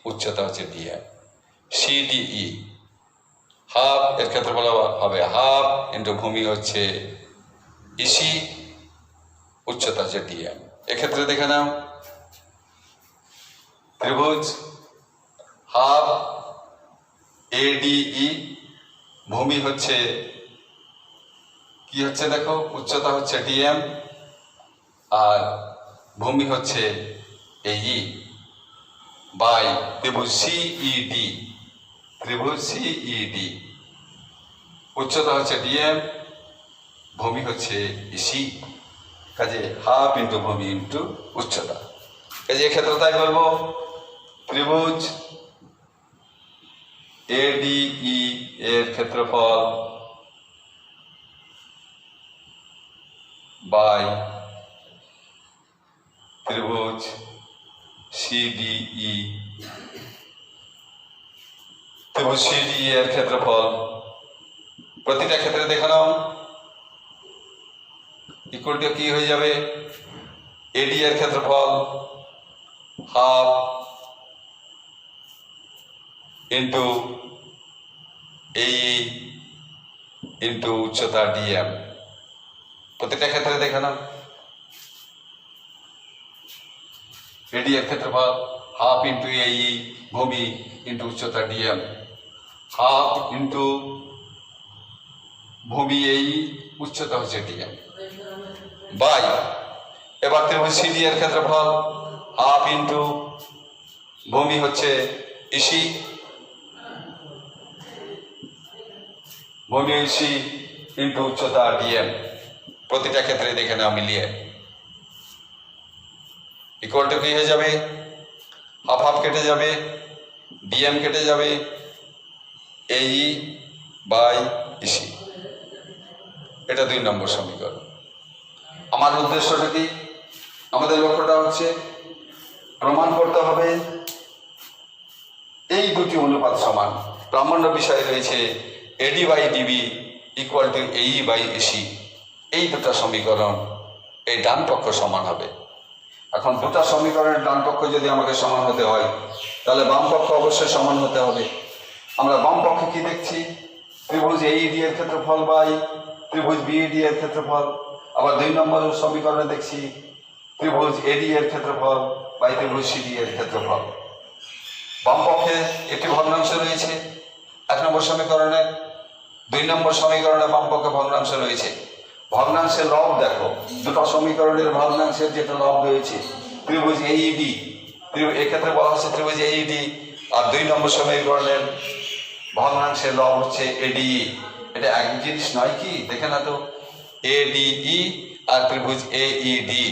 উচ্চতা হচ্ছে DM। CDE হাফ এর ক্ষেত্রফল হবে হাফ ইন্টু ভূমি হচ্ছে EC উচ্চতা হচ্ছে DM। এক্ষেত্রে দেখে নাও ত্রিভুজ হাফ ADE ভূমি হচ্ছে কি হচ্ছে দেখো উচ্চতা হচ্ছে DM আর ভূমি হচ্ছে AE বাই ত্রিভুজ CED উচ্চতা হচ্ছে DM ভূমি হচ্ছে EC কাজে হাফ ইন্টু ভূমি ইন্টু উচ্চতা। কাজে এক্ষেত্রে তাই বলবো ত্রিভুজ ADE এর ক্ষেত্রফল বাই ত্রিভুজ CDE এর ক্ষেত্রফল প্রতিটা ক্ষেত্রে দেখে নাও ইকুয়ালটি কি হয়ে যাবে? AD এর ক্ষেত্রফল হাফ ইন্টু AE ইন্টু উচ্চতা DM প্রতিটা ক্ষেত্রে দেখে নাও AD এর ক্ষেত্রফল হাফ ইন্টু AE ভূমি ইন্টু উচ্চতা DM হাফ ইন্টু ভূমি AE উচ্চতা হচ্ছে DM বাই এবার ত্রিভুজ CD এর ক্ষেত্রফল হাফ ইন্টু ভূমি হচ্ছে EC ভূমি EC ইন্টু উচ্চতা DM প্রতিটা ক্ষেত্রে দেখে নাও মিলিয়ে ইকুয়াল টু কি হয়ে যাবে? হাফ হাফ কেটে যাবে, DM কেটে যাবে, AE বাই EC। এটা 2 নম্বর সমীকরণ। আমার উদ্দেশ্যটা কি? আমাদের লক্ষ্যটা হচ্ছে প্রমাণ করতে হবে এই দুটি অনুপাত সমান। প্রামাণ্য বিষয় রয়েছে AD by DB equal to AE by EC। এই দুটো সমীকরণ এই ডান পক্ষ সমান হবে। এখন দুটো সমীকরণের ডান পক্ষ যদি আমাকে সমান হতে হয় তাহলে বাম পক্ষ অবশ্যই সমান হতে হবে। আমরা বাম পক্ষে কি দেখছি? ত্রিভুজ AED এর ক্ষেত্রফল বাই ত্রিভুজ BED এর ক্ষেত্রফল। আবার 2 নম্বর সমীকরণে দেখছি ত্রিভুজ এডি এর ক্ষেত্রফল বাই ত্রিভুজ সিডি এর ক্ষেত্রফল। বাম পক্ষে একটি ভগ্নাংশ রয়েছে 1 নম্বর সমীকরণে, 2 নম্বর সমীকরণে বাম পক্ষে ভগ্নাংশ রয়েছে। ভগ্নাংশের লব দেখো, দুটো সমীকরণের ভগ্নাংশের যেটা লব রয়েছে ত্রিভুজ এইডি, এক্ষেত্রে বলা হচ্ছে ত্রিভুজ এইডি, আর 2 নম্বর সমীকরণের ভগ্নাংশের লব হচ্ছে এডিই। এটা এক জিনিস নয় কি? দেখে না তো, এডিই আর ত্রিভুজ এইডি,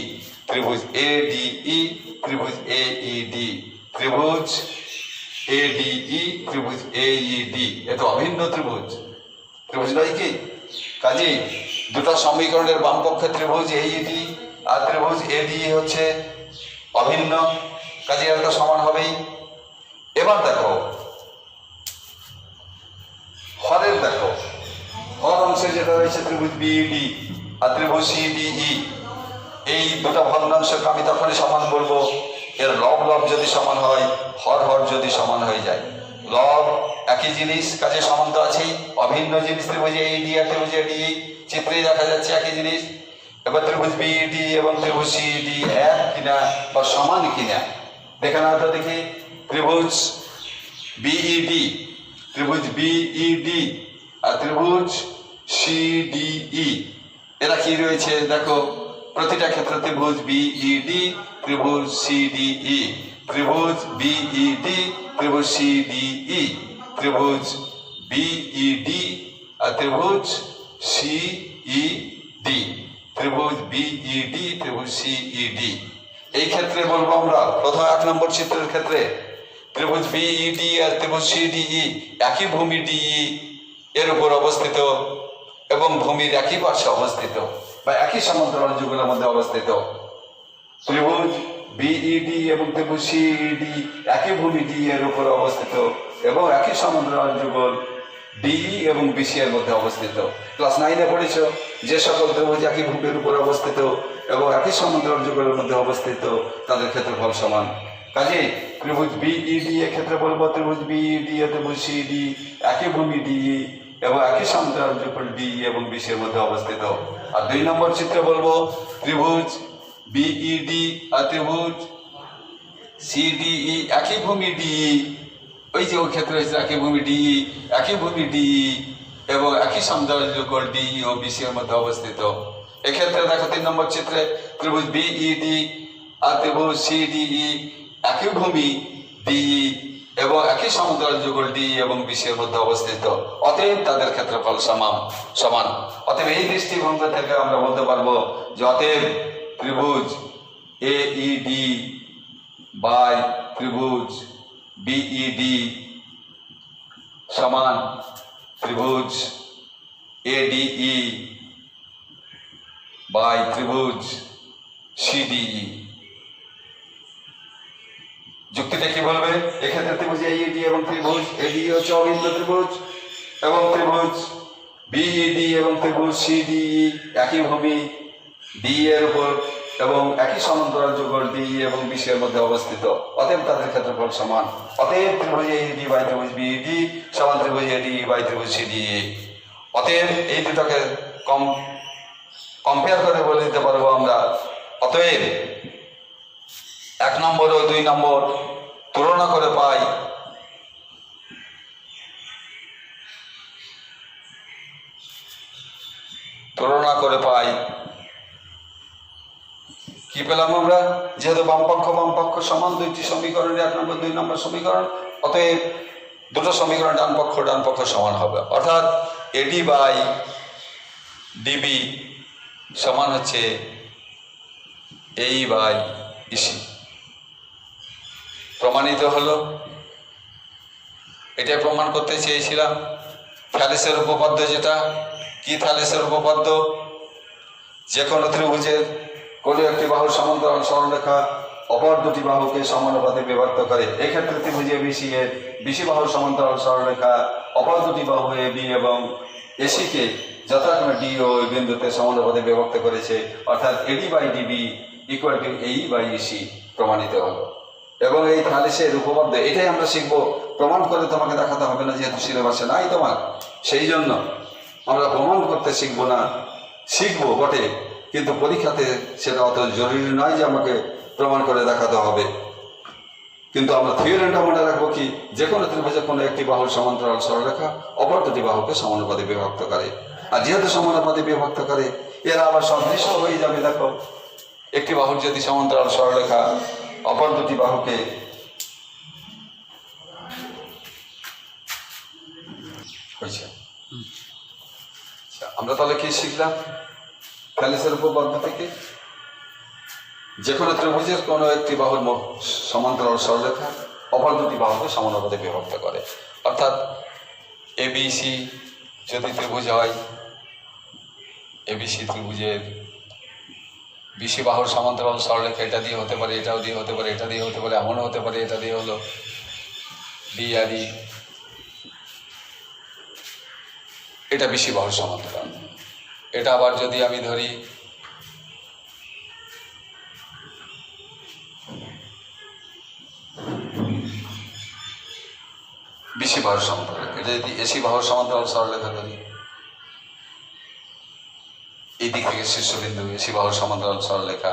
ত্রিভুজ এডিই, ত্রিভুজ এইডি, ত্রিভুজ এডিই, ত্রিভুজ এইডি, এটা অভিন্ন ত্রিভুজ, ত্রিভুজ নয় কি? কাজেই দুটো সমীকরণের বাম পক্ষে ত্রিভুজ এইডি আর ত্রিভুজ এডি হচ্ছে অভিন্ন, কাজেই এটা সমান হবেই। এবার দেখো হরের, দেখো হর অংশে যেটা রয়েছে ত্রিভুজ বিইডি আর ত্রিভুজ সিডিই, এই দুটো ভগ্নাংশকে আমি তখনই সমান বলবো এর লব লব যদি সমান হয়, হর হর যদি সমান হয়ে যায়। লব একই জিনিস, কাজে সমান তো আছেই, অভিন্ন জিনিস ত্রিভুজ এইডি আর ত্রিভুজ এডিই, চিত্রেই দেখা যাচ্ছে একই জিনিস। এবার ত্রিভুজ বিইডি এবং ত্রিভুজ সিডি এক কিনা বা সমান কিনা দেখে না তো দেখি। ত্রিভুজ বিইডি, ত্রিভুজ বিইডি আর ত্রিভুজ সিডিই এরা কি রয়েছে দেখো, প্রতিটা ক্ষেত্রে ত্রিভুজ বিইডি, ত্রিভুজ সিডিই, ত্রিভুজ বিইডি, ত্রিভুজ সিডিই, ত্রিভুজ বিইডি আর ত্রিভুজ সিইডি, ত্রিভুজ বিইডি, ত্রিভুজ সিইডি। এই ক্ষেত্রে বলবো আমরা প্রথম 1 নম্বর চিত্রের ক্ষেত্রে ত্রিভুজ বিইডি আর ত্রিভুজ সিডিই একই ভূমি ডিই এর উপর অবস্থিত এবং ভূমির একই পার্শ্বে অবস্থিত বা একই সমান্তরাল যুগলের মধ্যে অবস্থিত। ত্রিভুজ বিইডি এবং ত্রিভুজ সিইডি একই ভূমি ডি এর উপর অবস্থিত এবং একই সমান্তরাল যুগল ডিই এবং বিসি এর মধ্যে অবস্থিত। ক্লাস 9-এ পড়েছ যে সকল ত্রিভুজ একই ভূমির উপর অবস্থিত এবং একই সমান্তরাল যুগলের মধ্যে অবস্থিত তাদের ক্ষেত্রফল সমান। কাজেই ত্রিভুজ বিইডি এর ক্ষেত্রে বলবো ত্রিভুজ বিইডি ও ত্রিভুজ সিডি একই ভূমি ডিই এবং একই সমান্তরাল যুগল ডি এবং বিসি এর মধ্যে অবস্থিত। আর 2 নম্বর চিত্রে বলবো ত্রিভুজ বিইডি আর ত্রিভুজ সিডিই একই ভূমি ডিই, ওই যে ওই ক্ষেত্রে হচ্ছে একই ভূমি ডিই, একই ভূমি ডিই এবং একই সমান্তরাল যুগল ডিই ও বিসি এর মধ্যে অবস্থিত। এক্ষেত্রে দেখো 3 নম্বর চিত্রে ত্রিভুজ বিইডি আর ত্রিভুজ সিডিই একই ভূমি ডিই এবং একই সমান্তরাল যুগল ডি এবং বিসি এর মধ্যে অবস্থিত, অতএব তাদের ক্ষেত্রফল সমান। অতএব এই দৃষ্টিভঙ্গি থেকে আমরা বলতে পারবো যে অতএব ত্রিভুজ এইডি বাই ত্রিভুজ বিইডি সমান ত্রিভুজ এডিই বাই ত্রিভুজ সিডিই। যুক্তিটা কি বলবে? এক্ষেত্রে ত্রিভুজ এইডি এবং ত্রিভুজ এডি হচ্ছে অভিন্ন ত্রিভুজ এবং ত্রিভুজ বিইডি এবং ত্রিভুজ সিডিই একই ভূমি ডি এর উপর এবং একই সমান্তরাল যুগল ডি এবং বিসি এর মধ্যে অবস্থিত, অতএব তাদের ক্ষেত্রফল সমান। অতএব ত্রিভুজ এইডি বাই ত্রিভুজ বিইডি সমান ত্রিভুজ এডি বাই ত্রিভুজ সিডিই। অতএব এই দুটোকে কম্পেয়ার করে বলে দিতে পারবো আমরা অতএব 1 নম্বর ও 2 নম্বর তুলনা করে পাই কি পেলাম আমরা? যেহেতু বাম পক্ষ সমান, দুইটি সমীকরণের 1 নম্বর 2 নম্বর সমীকরণ, অতএব দুটো সমীকরণ ডান পক্ষ সমান হবে, অর্থাৎ এডি বাই ডিবি সমান হচ্ছে এই বাই ইসি। প্রমাণিত হলো। এটা প্রমাণ করতে চেয়েছিলাম থ্যালেসের উপপাদ্য, যেটা কি থ্যালেসের উপপাদ্য? যে কোনো ত্রিভুজের কোনো একটি বাহুর সমান্তরাল সরলরেখা অপর দুটি বাহুকে সমানুপাতে বিভক্ত করে। এক্ষেত্রে ত্রিভুজে বিসি এর বিসি বাহুর সমান্তরাল সরলরেখা অপর দুটি বাহু এ বি এবং এসিকে যথাক্রমে ডি ও ওই বিন্দুতে সমানুপাতে বিভক্ত করেছে, অর্থাৎ AD by DB equal to AE by EC প্রমাণিত হলো। এবং এই থ্যালেসের উপপাদ্য এটাই আমরা শিখবো, প্রমাণ করে তোমাকে দেখাতে হবে না, যেহেতু সিলেবাসে নাই তোমার, সেই জন্য আমরা প্রমাণ করতে শিখবো না, শিখবো বটে কিন্তু পরীক্ষাতে সেটা অত জরুরি নয় যে আমাকে প্রমাণ করে দেখাতে হবে। কিন্তু আমরা থিওরিটা মনে রাখবো কি, যে কোনো ত্রিভুজে কোনো একটি বাহুর সমান্তরাল সরলরেখা অপর দুটি বাহুকে সমানুপাতে বিভক্ত করে। আর যেহেতু সমানুপাতে বিভক্ত করে, এরা আবার সদৃশ্য হয়ে যাবে। দেখো, একটি বাহুর যদি সমান্তরাল সরলরেখা অপর দুটি বাহুকে হয়েছে। আমরা তাহলে কি শিখলাম থ্যালিসের উপপাদ্য থেকে? যে কোনো ত্রিভুজের কোনো একটি বাহুর সমান্তরাল সরলরেখা অপর দুটি বাহুকে সমানুপাতে বিভক্ত করে। অর্থাৎ এবিসি যদি ত্রিভুজ হয়, এবিসি ত্রিভুজের বিসি বাহুর সমান্তরাল সরলরেখা এটা দিয়ে হতে পারে, এটাও দিয়ে হতে পারে, এটা দিয়ে হতে পারে, এমনও হতে পারে এটা দিয়ে হলো ডি আর ই, এটা বিসি বাহুর সমান্তরাল। এটা আবার যদি আমি ধরি বিসি বাহুর সমান্তরাল, এটা যদি এসি বাহুর সমান্তরাল সরলরেখা ধরি, এই দিক থেকে শীর্ষবিন্দু এসি বাহুর সমান্তরাল সরলরেখা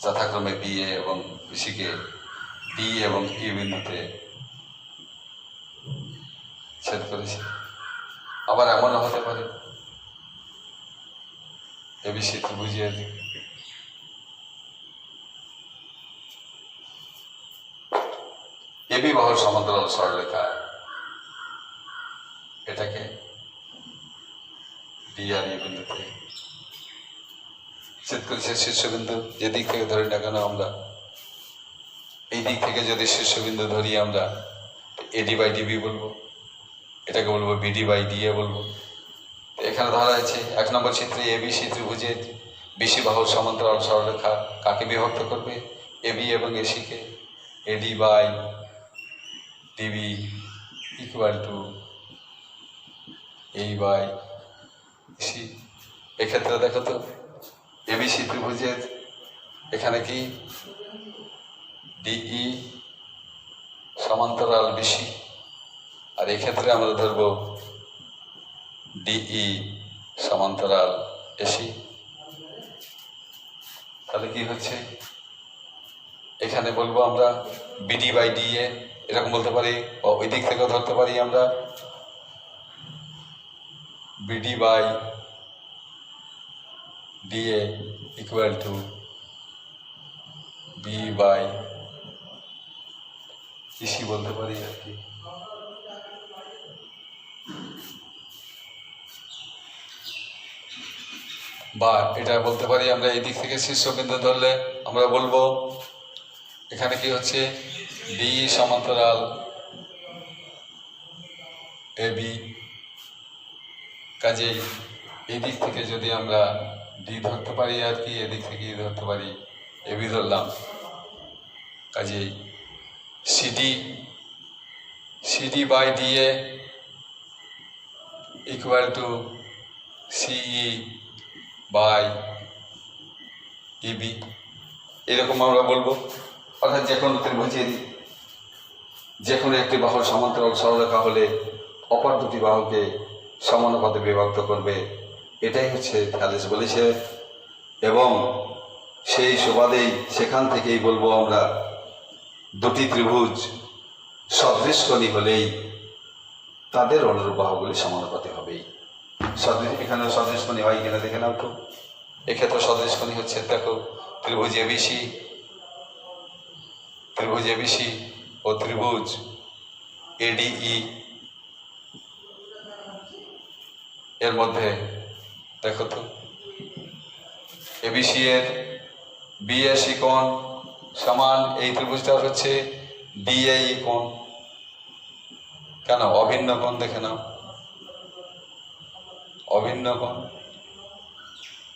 যথাক্রমে বি এ এবং বিসিকে ডি এবং ই বিন্দুতে ছেদ করেছে। আবার এমনও হতে পারে এবিসি ত্রিভুজের এবি বাহুর সমান্তরাল সরলরেখা এটাকে ডি আর ই বিন্দুতে ছেদ করেছে। শীর্ষবিন্দু যে দিক থেকে ধরি না কেন আমরা, এই দিক থেকে যদি শীর্ষবিন্দু ধরি আমরা এডি বাই ডিবি বলবো, এটাকে বলবো বিডি বাই ডিএ বলবো। এখানে ধরা আছে 1 নম্বর চিত্রে এবিসি ত্রিভুজের বিসি বাহুর সমান্তরাল সরলরেখা কাকে বিভক্ত করবে? এবি এবং এসিকে। AD by DB equal to AE by C. এক্ষেত্রে দেখো তো, এবিসি ত্রিভুজের এখানে কি ডিই সমান্তরাল বিসি, আর এক্ষেত্রে আমরা ধরব ডিই সমান্তরাল এসি। তাহলে কি হচ্ছে, এখানে বলবো আমরা বিডি বাই ডিএ, এরকম বলতে পারি, ওই দিক থেকেও ধরতে পারি আমরা BD by DA equal to B by EC বলতে পারি আর কি। বা এটা বলতে পারি আমরা এই দিক থেকে শীর্ষবিন্দু ধরলে আমরা বলবো এখানে কি হচ্ছে, ডি সমান্তরাল এবি। কাজেই এই দিক থেকে যদি আমরা ডি ধরতে পারি আর কি, এদিক থেকে ধরতে পারি এবি ধরলাম, কাজেই CD by DA equal to CE by EB, এরকম আমরা বলবো। অর্থাৎ যে কোনো ত্রিভুজের যে কোনো একটি বাহুর সমান্তরাল সরলরেখা হলে অপর দুটি বাহুকে সমানুপাতে বিভক্ত করবে, এটাই হচ্ছে থ্যালিস বলেছে। এবং সেই সুবাদেই সেখান থেকেই বলবো আমরা দুটি ত্রিভুজ সদৃশকোণী হলেই তাদের অনুরূপ বাহুগুলি সমানুপাতে হবেই। এখানে সদৃশকোণী হয় কিনা দেখে নাও তো। এক্ষেত্রে সদৃশকোণী হচ্ছে, দেখো, ত্রিভুজ এবিসি ও ত্রিভুজ এডিই এর মধ্যে দেখো তো, এবিসি এর বিএসি কোণ সমান এই ত্রিভুজটার হচ্ছে ডিএই কোণ। কেন? অভিন্ন কোণ দেখে নাও, অভিন্ন কোণ,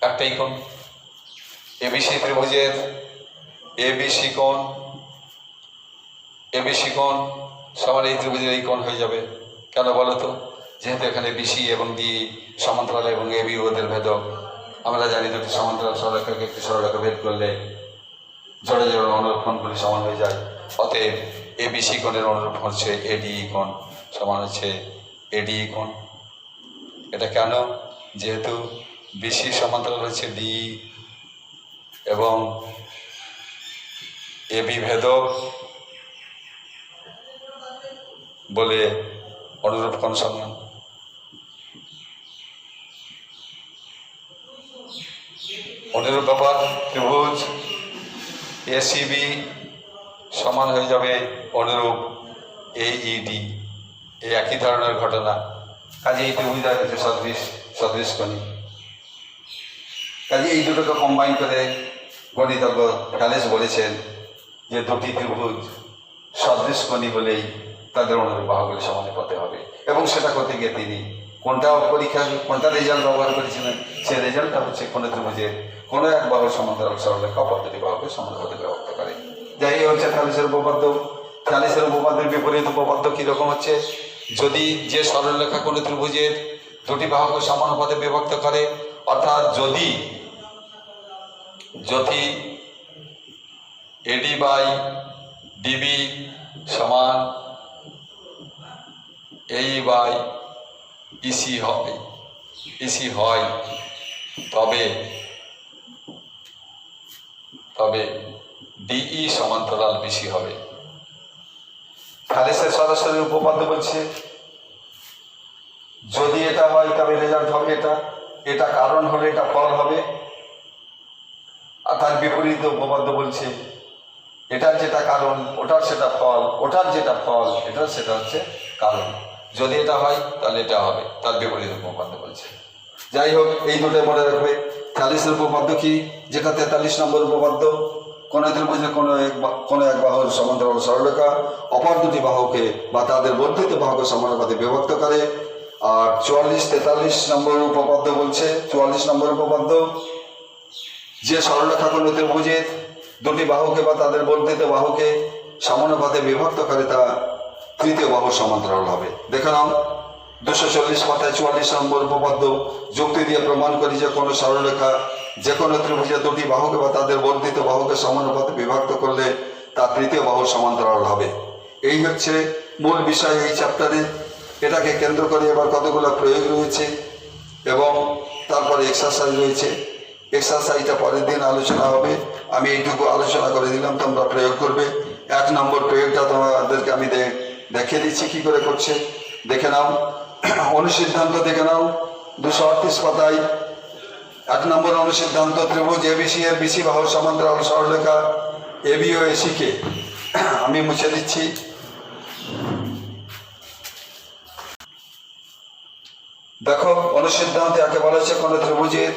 একটাই কোণ। এবিসি ত্রিভুজের এবিসি কোণ সমান এই ত্রিভুজের এই কোণ হয়ে যাবে। কেন বলো তো? যেহেতু এখানে বিসি এবং ডি সমান্তরাল এবং এবি ওদের ভেদক। আমরা জানি দুটি সমান্তরাল সরলরেখাকে একটি সরলরেখা ভেদ করলে জোড়া জোড়া অনুরূপ কোণগুলি সমান হয়ে যায়। অতএব এবিসি কোণের অনুরূপ হচ্ছে এডিই কোণ সমান হচ্ছে এডিই কোণ। এটা কেন? যেহেতু বিসি সমান্তরাল হচ্ছে ডি এবং এবি ভেদক বলে অনুরূপ কোণ সমান। অনুরূপ ব্যাপার, ত্রিভুজ এসিবি সমান হয়ে যাবে অনুরূপ এইইডি, এই একই ধরনের ঘটনা। কাজে এই ত্রিভুজ হচ্ছে সদৃশ কোণী। কাজে এই দুটোকে কম্বাইন করে গণিতজ্ঞ থ্যালেস বলেছেন যে দুটি ত্রিভুজ সদৃশ কোণী বলেই তাদের অনুরূপ বাহুগুলি সমানুপাতে হবে। এবং সেটা করতে গিয়ে তিনি কোনটা রেজাল্ট ব্যবহার করেছিলেন, সেই রেজাল্টটা হচ্ছে কোনো ত্রিভুজের কোনো এক বাহুর সমান্তরাল সরলরেখা অপর দুটি বাহুকে সমানুপাতে বিভক্ত করে। যাই হচ্ছে থ্যালেসের উপপাদ্য। থ্যালেসের উপপাদ্যের বিপরীত উপপাদ্য কিরকম হচ্ছে, যদি যে সরলরেখা কোনো ত্রিভুজের দুটি বাহুকে সমানুপাতে বিভক্ত করে, অর্থাৎ যদি এডি বাই ডিবি সমান এই বাই ইসি হয় তবে ডিই সমান্তরাল বিসি হবে। থ্যালেসের সরাসরি উপপাদ্য বলছে যদি এটা হয় তবে রেজাল্ট হবে এটা কারণ হলে এটা ফল হবে। আর তার বিপরীত উপপাদ্য বলছে এটার যেটা কারণ ওটার সেটা ফল, ওটার যেটা ফল এটার সেটা হচ্ছে কারণ। যদি এটা হয় তাহলে এটা হবে, তার বিপরীত উপপাদ্য বলছে। যাই হোক, এই দুটোই মনে রাখবে। থ্যালেসের উপপাদ্য কি, যেটা 43 নম্বর উপপাদ্য, কোন ত্রিভুজের কোনো এক বাহুর সমান্তরাল সরলরেখা অপর দুটি বাহুকে বা তাদের বর্ধিত বাহুকে সমানুপাতে বিভক্ত করে। আর 44-43 নম্বর উপপাদ্য বলছে, 44 নম্বর উপপাদ্য, যে সরলরেখা কোনো ত্রিভুজের দুটি বাহুকে বা তাদের বর্ধিত বাহুকে সমানুপাতে বিভক্ত করে তা তৃতীয় বাহুর সমান্তরাল হবে। দেখে নাও 240 পাতায় 44 নম্বর উপপাদ্য। যুক্তি দিয়ে প্রমাণ করি যে কোনো সরলরেখা যে কোনো ত্রিভুজের দুটি বাহুকে বা তাদের বর্ধিত বাহুকে সমানুপাতে বিভক্ত করলে তা তৃতীয় বাহুর সমান্তরাল হবে। এই হচ্ছে মূল বিষয় এই চ্যাপ্টারে। এটাকে কেন্দ্র করে এবার কতগুলো প্রয়োগ রয়েছে এবং তারপরে এক্সারসাইজ রয়েছে। এক্সারসাইজটা পরের দিন আলোচনা হবে, আমি এইটুকু আলোচনা করে দিলাম, তোমরা প্রয়োগ করবে। 1 নম্বর প্রয়োগটা তোমাদেরকে আমি দেখিয়ে দিচ্ছি কি করে করছে, দেখে নাও। অনুসিদ্ধান্ত দেখে নাও 238 পাতায় 1 নম্বর অনুসিদ্ধান্ত, ত্রিভুজ এবিসি এর বিসি বাহুর সমান্তরাল সরলরেখা এবি ও এসি কে, আমি মুছে দিচ্ছি। দেখো, অনুসিদ্ধান্তে একে বলা হচ্ছে কোন ত্রিভুজের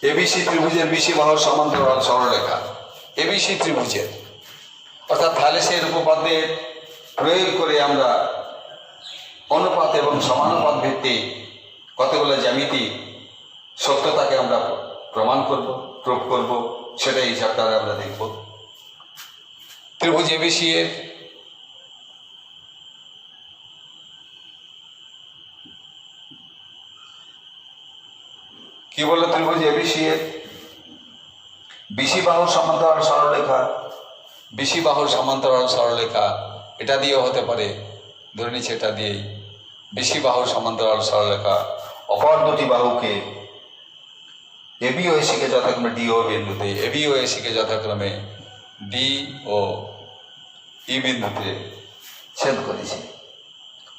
এবিসি ত্রিভুজের বিসি বাহুর সমান্তরাল সরলরেখা, এবিসি ত্রিভুজের, অর্থাৎ থ্যালেসের উপপাদ্যের প্রয়োগ করে আমরা অনুপাত এবং সমানুপাত ভিত্তিক কতগুলো জ্যামিতি সত্যতাকে আমরা প্রমাণ করব, প্রুভ করব, সেটা এই চ্যাপ্টারে আমরা দেখব। ত্রিভুজ এবিসি এর কি বললো, ত্রিভুজ এবিসি এর বিসি বাহুর সমান্তরাল সরলরেখা, বিসি বাহুর সমান্তরাল সরলরেখা এটা দিয়েও হতে পারে, ধরে নিচ্ছে এটা দিয়েই বিসি বাহুর সমান্তরাল সরলরেখা অপর দুটি বাহুকে এবি ও এসি কে যথাক্রমে ডি ও বিন্দুতে, এবি ও এসি কে যথাক্রমে ডি ও ই বিন্দুতে ছেদ করেছে।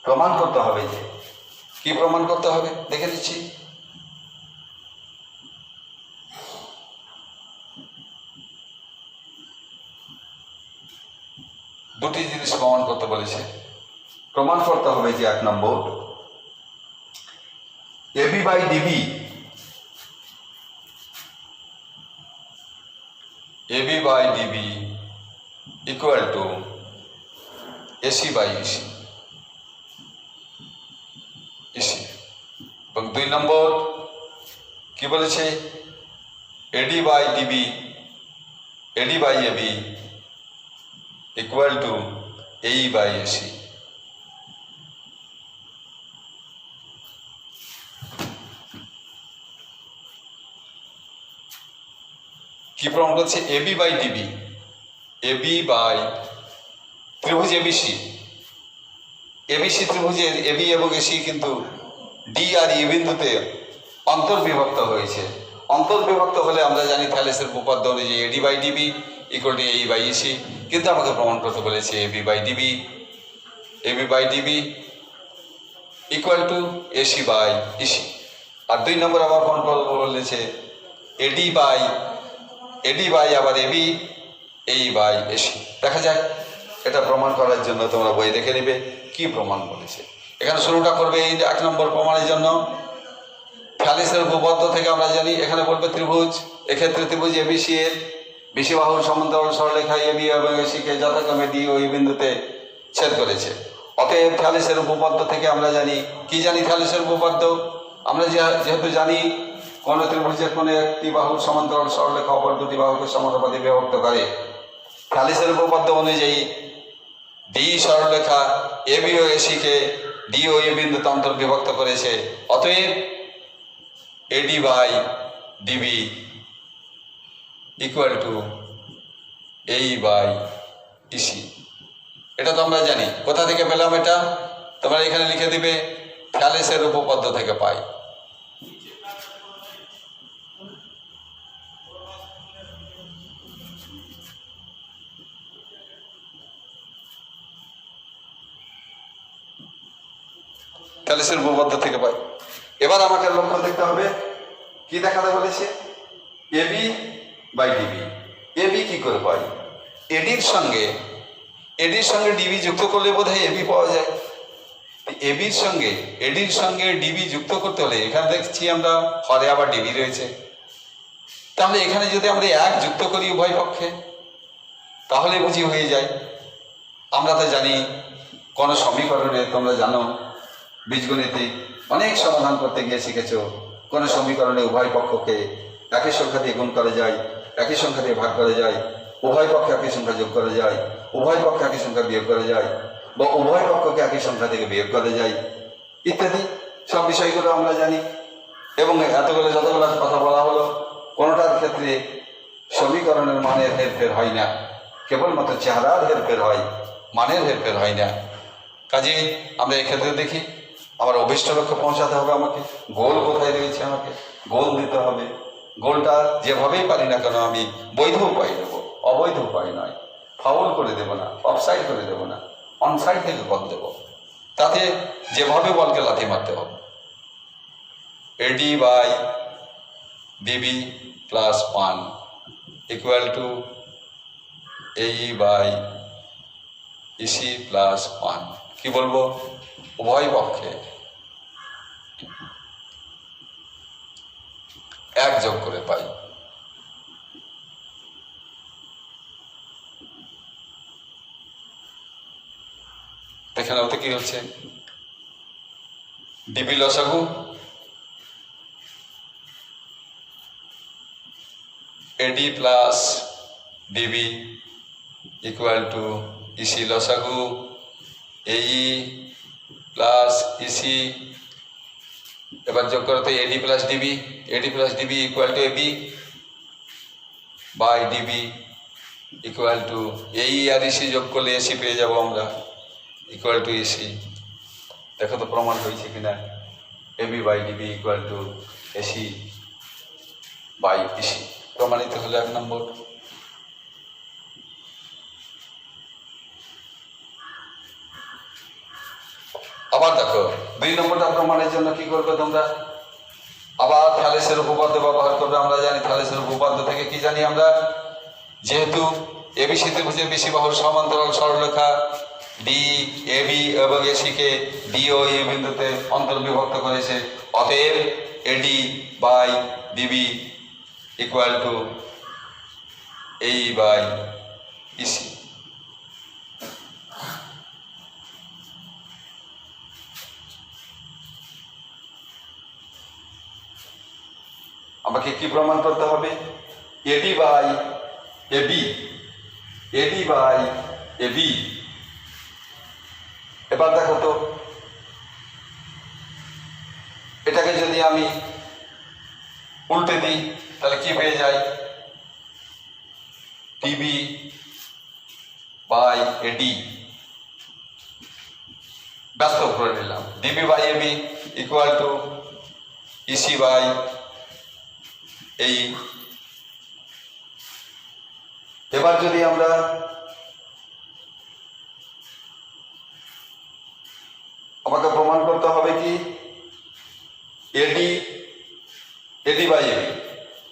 প্রমাণ করতে হবে, যে কি প্রমাণ করতে হবে দেখে নিচ্ছি। দুটি জিনিস প্রমাণ করতে বলেছে। প্রমাণ করতে হবে যে 1 নম্বর, AB by DB, AB by DB equal to AC by EC, এবং 2 নম্বর কি বলেছে, AD by DB, AD by AB equal to AE by AC. কি প্রমাণ করছে, AB by DB, AB by ত্রিভুজ এবিসি, এবিসি ত্রিভুজের এবি এবং এসি কিন্তু ডি আর ই বিন্দুতে অন্তর্বিভক্ত হয়েছে। অন্তর্বিভক্ত হলে আমরা জানি থ্যালেসের উপপাদ্য অনুযায়ী AD by DB equal to AE by EC, কিন্তু আমাকে প্রমাণ করতে বলেছে AB by DB equal to AC by EC. আর 2 নম্বর আবার প্রমাণ করতে বলেছে এডি বাই আবার এবি এই বাই এসি। দেখা যাক এটা প্রমাণ করার জন্য তোমরা বই দেখে নেবে কি প্রমাণ বলেছে। এখানে শুরুটা করবে এই 1 নম্বর প্রমাণের জন্য। থ্যালেসের উপপাদ্য থেকে আমরা জানি এখানে বলবে ত্রিভুজ, এক্ষেত্রে ত্রিভুজ এবিসি এর বিসি বাহুর সমান্তরাল সরলরেখা এবি এবং এসিকে যথাক্রমে ডি ও ই বিন্দুতে ছেদ করেছে। অতএব থ্যালেসের উপপাদ্য থেকে আমরা জানি কি জানি থ্যালেসের উপপাদ্য আমরা যেহেতু জানি কোন ত্রিভুজের কোন একটি বাহুর সমান্তরাল সরলরেখা অপর দুটি বাহুকে সমানুপাতে বিভক্ত করে। থ্যালেসের উপপাদ্য অনুযায়ী ডি সরলরেখা এবি ও এসিকে ডি ও ই বিন্দুতে অন্তর্বিভক্ত করেছে। অতএব AD by DB equal to AE by EC. এটা তো আমরা জানি। কোথা থেকে পেলাম এটা? তোমরা এখানে লিখে দিবে থ্যালেসের উপপাদ্য থেকে পাই। থ্যালেসের উপপাদ্য থেকে পাই। এবার আমাকে লক্ষ্য দেখতে হবে কি দেখাতে বলেছে এবি বাই ডিবি। এবি কি করে পাই? এডির সঙ্গে ডিবি যুক্ত করলে বোধহয় এবি পাওয়া যায়। এডির সঙ্গে ডিবি যুক্ত করতে হলে এখানে দেখছি আমরা হরে আবার ডিবি রয়েছে। তাহলে এখানে যদি আমরা 1 যুক্ত করি উভয় পক্ষে তাহলে বুঝি হয়ে যায়। আমরা তো জানি কোন সমীকরণে তোমরা জানো বীজগণিতে অনেক সমাধান করতে গিয়ে শিখেছ কোন সমীকরণে উভয় পক্ষকে একই সংখ্যা দিয়ে গুণ করা যায়, একই সংখ্যা দিয়ে ভাগ করা যায়, উভয় পক্ষে একই সংখ্যা যোগ করা যায়, উভয় পক্ষে একই সংখ্যা বিয়োগ করা যায়, বা উভয় পক্ষকে একই সংখ্যা থেকে বিয়োগ করা যায় ইত্যাদি সব বিষয়গুলো আমরা জানি। এবং যতগুলো কথা বলা হলো কোনোটার ক্ষেত্রে সমীকরণের মানের হেরফের হয় না, কেবলমাত্র চেহারার হেরফের হয়, মানের হেরফের হয় না। কাজেই আমরা এক্ষেত্রে দেখি আমার অভীষ্ট লক্ষ্যে পৌঁছাতে হবে। আমাকে গোল কোথায় রয়েছে, আমাকে গোল দিতে হবে। গোলটা যেভাবেই পারি না কেন আমি বৈধ উপায় দেবো, অবৈধ উপায় নয়। ফাউল করে দেব না, অফসাইড করে দেব না, অনসাইড থেকে বল দেব। তাতে যেভাবে বলকে লাথি মারতে হবে। AD by DB plus 1 equal to AE by EC plus 1। কি বলবো? উভয় পক্ষে 1 যোগ করে পাই। দেখে নাও তো কি হচ্ছে। ডিবি লসাগু AD plus DB equal to EC লসাগু এই প্লাস ইসি। এবার যোগ করতে AD plus DB equal to AB by DB equal to AE আর ইসি যোগ করলে এসি পেয়ে যাবো আমরা ইকুয়াল টু ইসি। দেখো তো প্রমাণ হয়েছে কিনা। AB by DB equal to AC by EC প্রমাণিত হলো 1 নম্বর। আবার দেখো 2 নম্বরটা প্রমাণের জন্য কি করবে তোমরা? আবার থ্যালেসের উপপাদ্য ব্যবহার করবে। আমরা জানি থ্যালেসের উপপাদ্য থেকে কি জানি আমরা, যেহেতু এবিসি ত্রিভুজের বিসি বাহুর সমান্তরাল সরলরেখা ডি এবি এবং এসিকে ডি ও ই বিন্দুতে অন্তর্বিভক্ত করেছে, অতএব AD by DB equal to AE by EC. আমাকে কি প্রমাণ করতে হবে? AD by AB. এবার দেখো তো এটাকে যদি আমি উল্টে দিই তাহলে কি পেয়ে যায়? ডিবি বাই এডি ব্যস্ত করে নিলাম। DB by AB equal to EC by AE. এবার যদি আমরা আমাকে প্রমাণ করতে হবে কি এডি বাই এবি।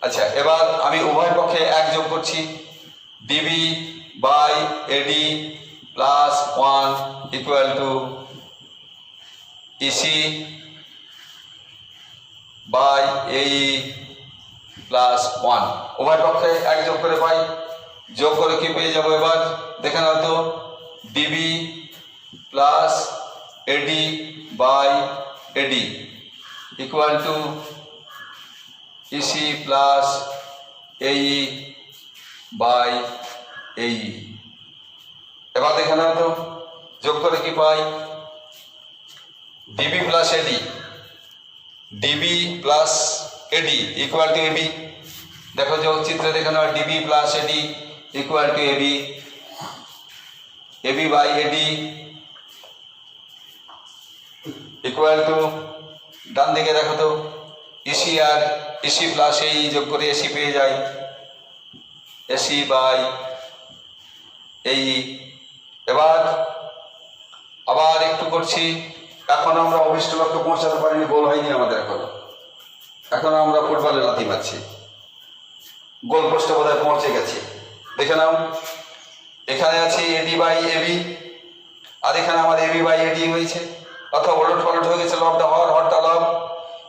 আচ্ছা, এবার আমি উভয় পক্ষে এক যোগ করছি। DB by AD plus 1 equal to EC by AE plus 1। উভয় পক্ষে এক যোগ করে পাই। যোগ করে কি পেয়ে যাবো এবার দেখে নাও তো, DB plus AD by AD equal to EC plus AE by AE. এবার দেখে নাও তো, যোগ করে কি পাই, DB plus AD, DB plus AD equal to AB. দেখো যোগ চিত্রে দেখে নাও, DB plus AD equal to AB, AB by AD equal to, ডান দিকে দেখো তো, ইসি আর ইসি প্লাস এই যোগ করে এসি পেয়ে যাই, এসি বাই এই। এবার আবার একটু করছি। এখন আমরা অভিষ্ট লক্ষ্যে পৌঁছাতে পারিনি, গোল হয়নি আমাদের এখন আমরা ফুটবলে লাথি মারছি, গোল পোস্টে বোধহয় পৌঁছে গেছি। দেখে নাও, এখানে আছে এডি বাই এবি, আর এখানে আমার এবি বাই এডি হয়েছে, অথবা ওলট পালট হয়ে গেছে, লবটা হর হরটা লব।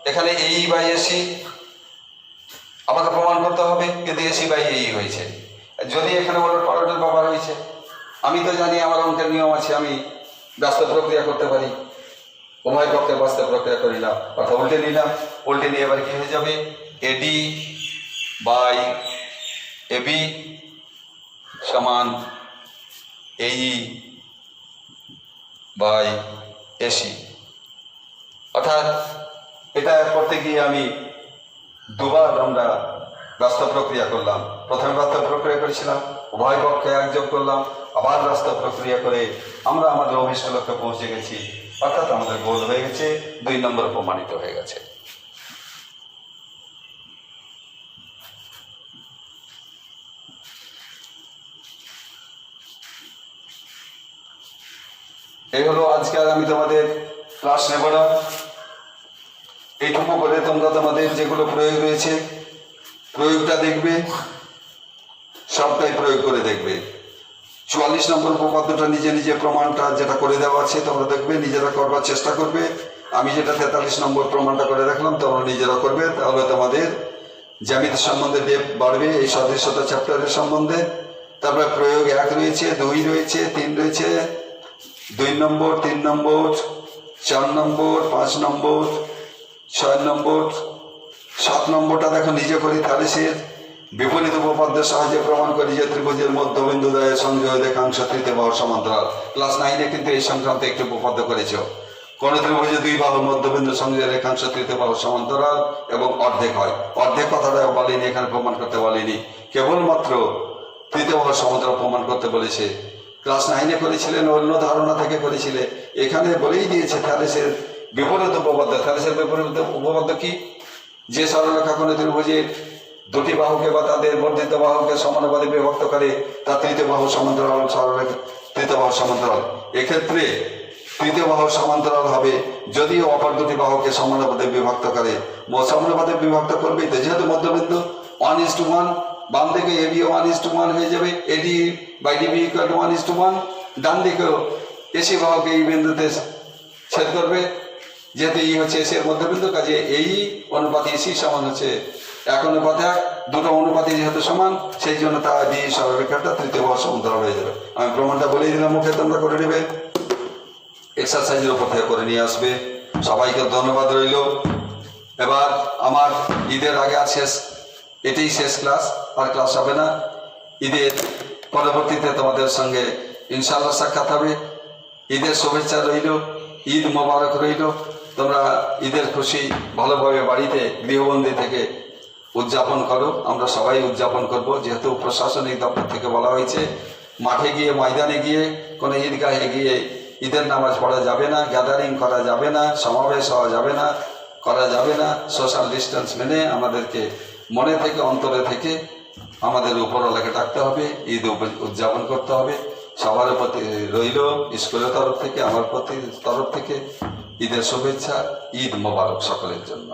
এখানে এই বাই এসি আমাকে প্রমাণ করতে হবে, কিন্তু এসি বাই এই হয়েছে। যদি এখানে ওলট পালটের ব্যাপার হয়েছে, আমি তো জানি আমার অঙ্কের নিয়ম আছে, আমি বাস্তব প্রক্রিয়া করতে পারি, উভয় পক্ষে বাস্তব প্রক্রিয়া করিলাম, অর্থাৎ উল্টে নিলাম। উল্টে নিয়ে এবার কি হয়ে যাবে, এডি বাই এবি সমান এই বাই এসি। অর্থাৎ এটা করতে গিয়ে আমি দুবার আমরা বাস্তব প্রক্রিয়া করলাম। প্রথমে বাস্তব প্রক্রিয়া করেছিলাম, উভয় পক্ষে এক যোগ করলাম, আবার বাস্তব প্রক্রিয়া করে আমরা আমাদের অভিষ্ট লক্ষ্যে পৌঁছে গেছি, অর্থাৎ আমাদের গোল হয়ে গেছে, 2 নম্বর প্রমাণিত হয়ে গেছে। এই হলো আজকে। আর আমি তোমাদের ক্লাস নেব না, এইটুকু করে তোমরা তোমাদের যেগুলো প্রয়োগ রয়েছে প্রয়োগটা দেখবে, সবটাই প্রয়োগ করে দেখবে। 44 নম্বর উপপাদ্যটা নিজে নিজে প্রমাণটা যেটা করে দেওয়া আছে তোমরা দেখবে, নিজেরা করবার চেষ্টা করবে। আমি যেটা 43 নম্বর প্রমাণটা করে রাখলাম তোমরা নিজেরা করবে, তাহলে তোমাদের জ্যামিতি সম্বন্ধে ডেপথ বাড়বে, এই সদৃশ্যতা চ্যাপ্টারের সম্বন্ধে। তারপরে প্রয়োগ 1 রয়েছে, 2 রয়েছে, 3 রয়েছে, 2 নম্বর, 3 নম্বর, 4 নম্বর, 5 নম্বর, 6 নম্বর, 7 নম্বরটা দেখো নিজে করি থ্যালেসের বিপরীত উপপাদ্যের সাহায্যে প্রমাণ করি যে ত্রিভুজের মধ্যবিন্দু দ্বয়ের সংযোগ রেখাংশ তৃতীয় বাহুর সমান্তরাল। ক্লাস 9-এ কিন্তু এই সংক্রান্ত একটি উপপাদ্য করেছ। কোন ত্রিভুজে 2 বাহুর মধ্যবিন্দু সংযোগের রেখাংশ তৃতীয় বাহুর সমান্তরাল এবং অর্ধেক হয়। অর্ধেক কথাটা বলেনি, এখানে প্রমাণ করতে বলেনি, কেবলমাত্র তৃতীয় বাহুর সমান্তরাল প্রমাণ করতে বলেছে। ক্লাস 9-এ করেছিলেন, অন্য ধারণা থেকে করেছিলে। এখানে বলেই দিয়েছে থ্যালেসের বিপরীত উপপাদ্য। থ্যালেসের বিপরীত উপপাদ্য কি, যে সরলরেখা কোন ত্রিভুজের 2টি বাহুকে বা তাদের বর্ধিত বাহুকে সমানুপাতে বিভক্ত করে তা তৃতীয় বাহু সমান্তরাল, সরলরেখা তৃতীয় বাহু সমান্তরাল। এক্ষেত্রে তৃতীয় বাহু সমান্তরাল হবে যদিও অপর 2টি বাহুকে সমানুপাতে বিভক্ত করে। সমানুপাতে বিভক্ত করবে তো, যেহেতু মধ্যবিন্দু 1:1, বাম দিকে এবি 1:1 হয়ে যাবে, AD by DB equal to 1:1। ডান দিকেও এসি বাহুকে এই বিন্দুতে ছেদ করবে, যেহেতু এই হচ্ছে এসি এর মধ্যবিন্দু, কাজে এই অনুপাত এসি সমান হচ্ছে 1:1। দুটো অনুপাতি যেহেতু সমান, সেই জন্য তা দিয়ে সরলরেখাটা তৃতীয় বাহু সমান্তরাল হয়ে যাবে। আমি প্রমাণটা বলেই দিলাম, মুখে তোমরা করে নেবে, এক্সারসাইজের উপর থেকে করে নিয়ে আসবে। সবাইকে ধন্যবাদ রইল। এবার আমার ঈদের আগে আর শেষ, এটাই শেষ ক্লাস, আর ক্লাস হবে না। ঈদের পরবর্তীতে তোমাদের সঙ্গে ইনশাআল্লাহ সাক্ষাৎ হবে। ঈদের শুভেচ্ছা রইল, ঈদ মোবারক রইল। তোমরা ঈদের খুশি ভালোভাবে বাড়িতে গৃহবন্দী থেকে উদযাপন করো, আমরা সবাই উদযাপন করব। যেহেতু প্রশাসনিক দপ্তর থেকে বলা হয়েছে মাঠে গিয়ে, ময়দানে গিয়ে, কোনো ঈদগাহে গিয়ে ঈদের নামাজ পড়া যাবে না, গ্যাদারিং করা যাবে না, সমাবেশ হওয়া যাবে না, করা যাবে না। সোশ্যাল ডিস্টেন্স মেনে আমাদেরকে মনে থেকে অন্তরে থেকে আমাদের উপরওয়ালাকে ডাকতে হবে, ঈদ উদযাপন করতে হবে। সবার প্রতি রইল স্কুলের তরফ থেকে, আমার প্রতি তরফ থেকে ঈদের শুভেচ্ছা, ঈদ মোবারক সকলের জন্য।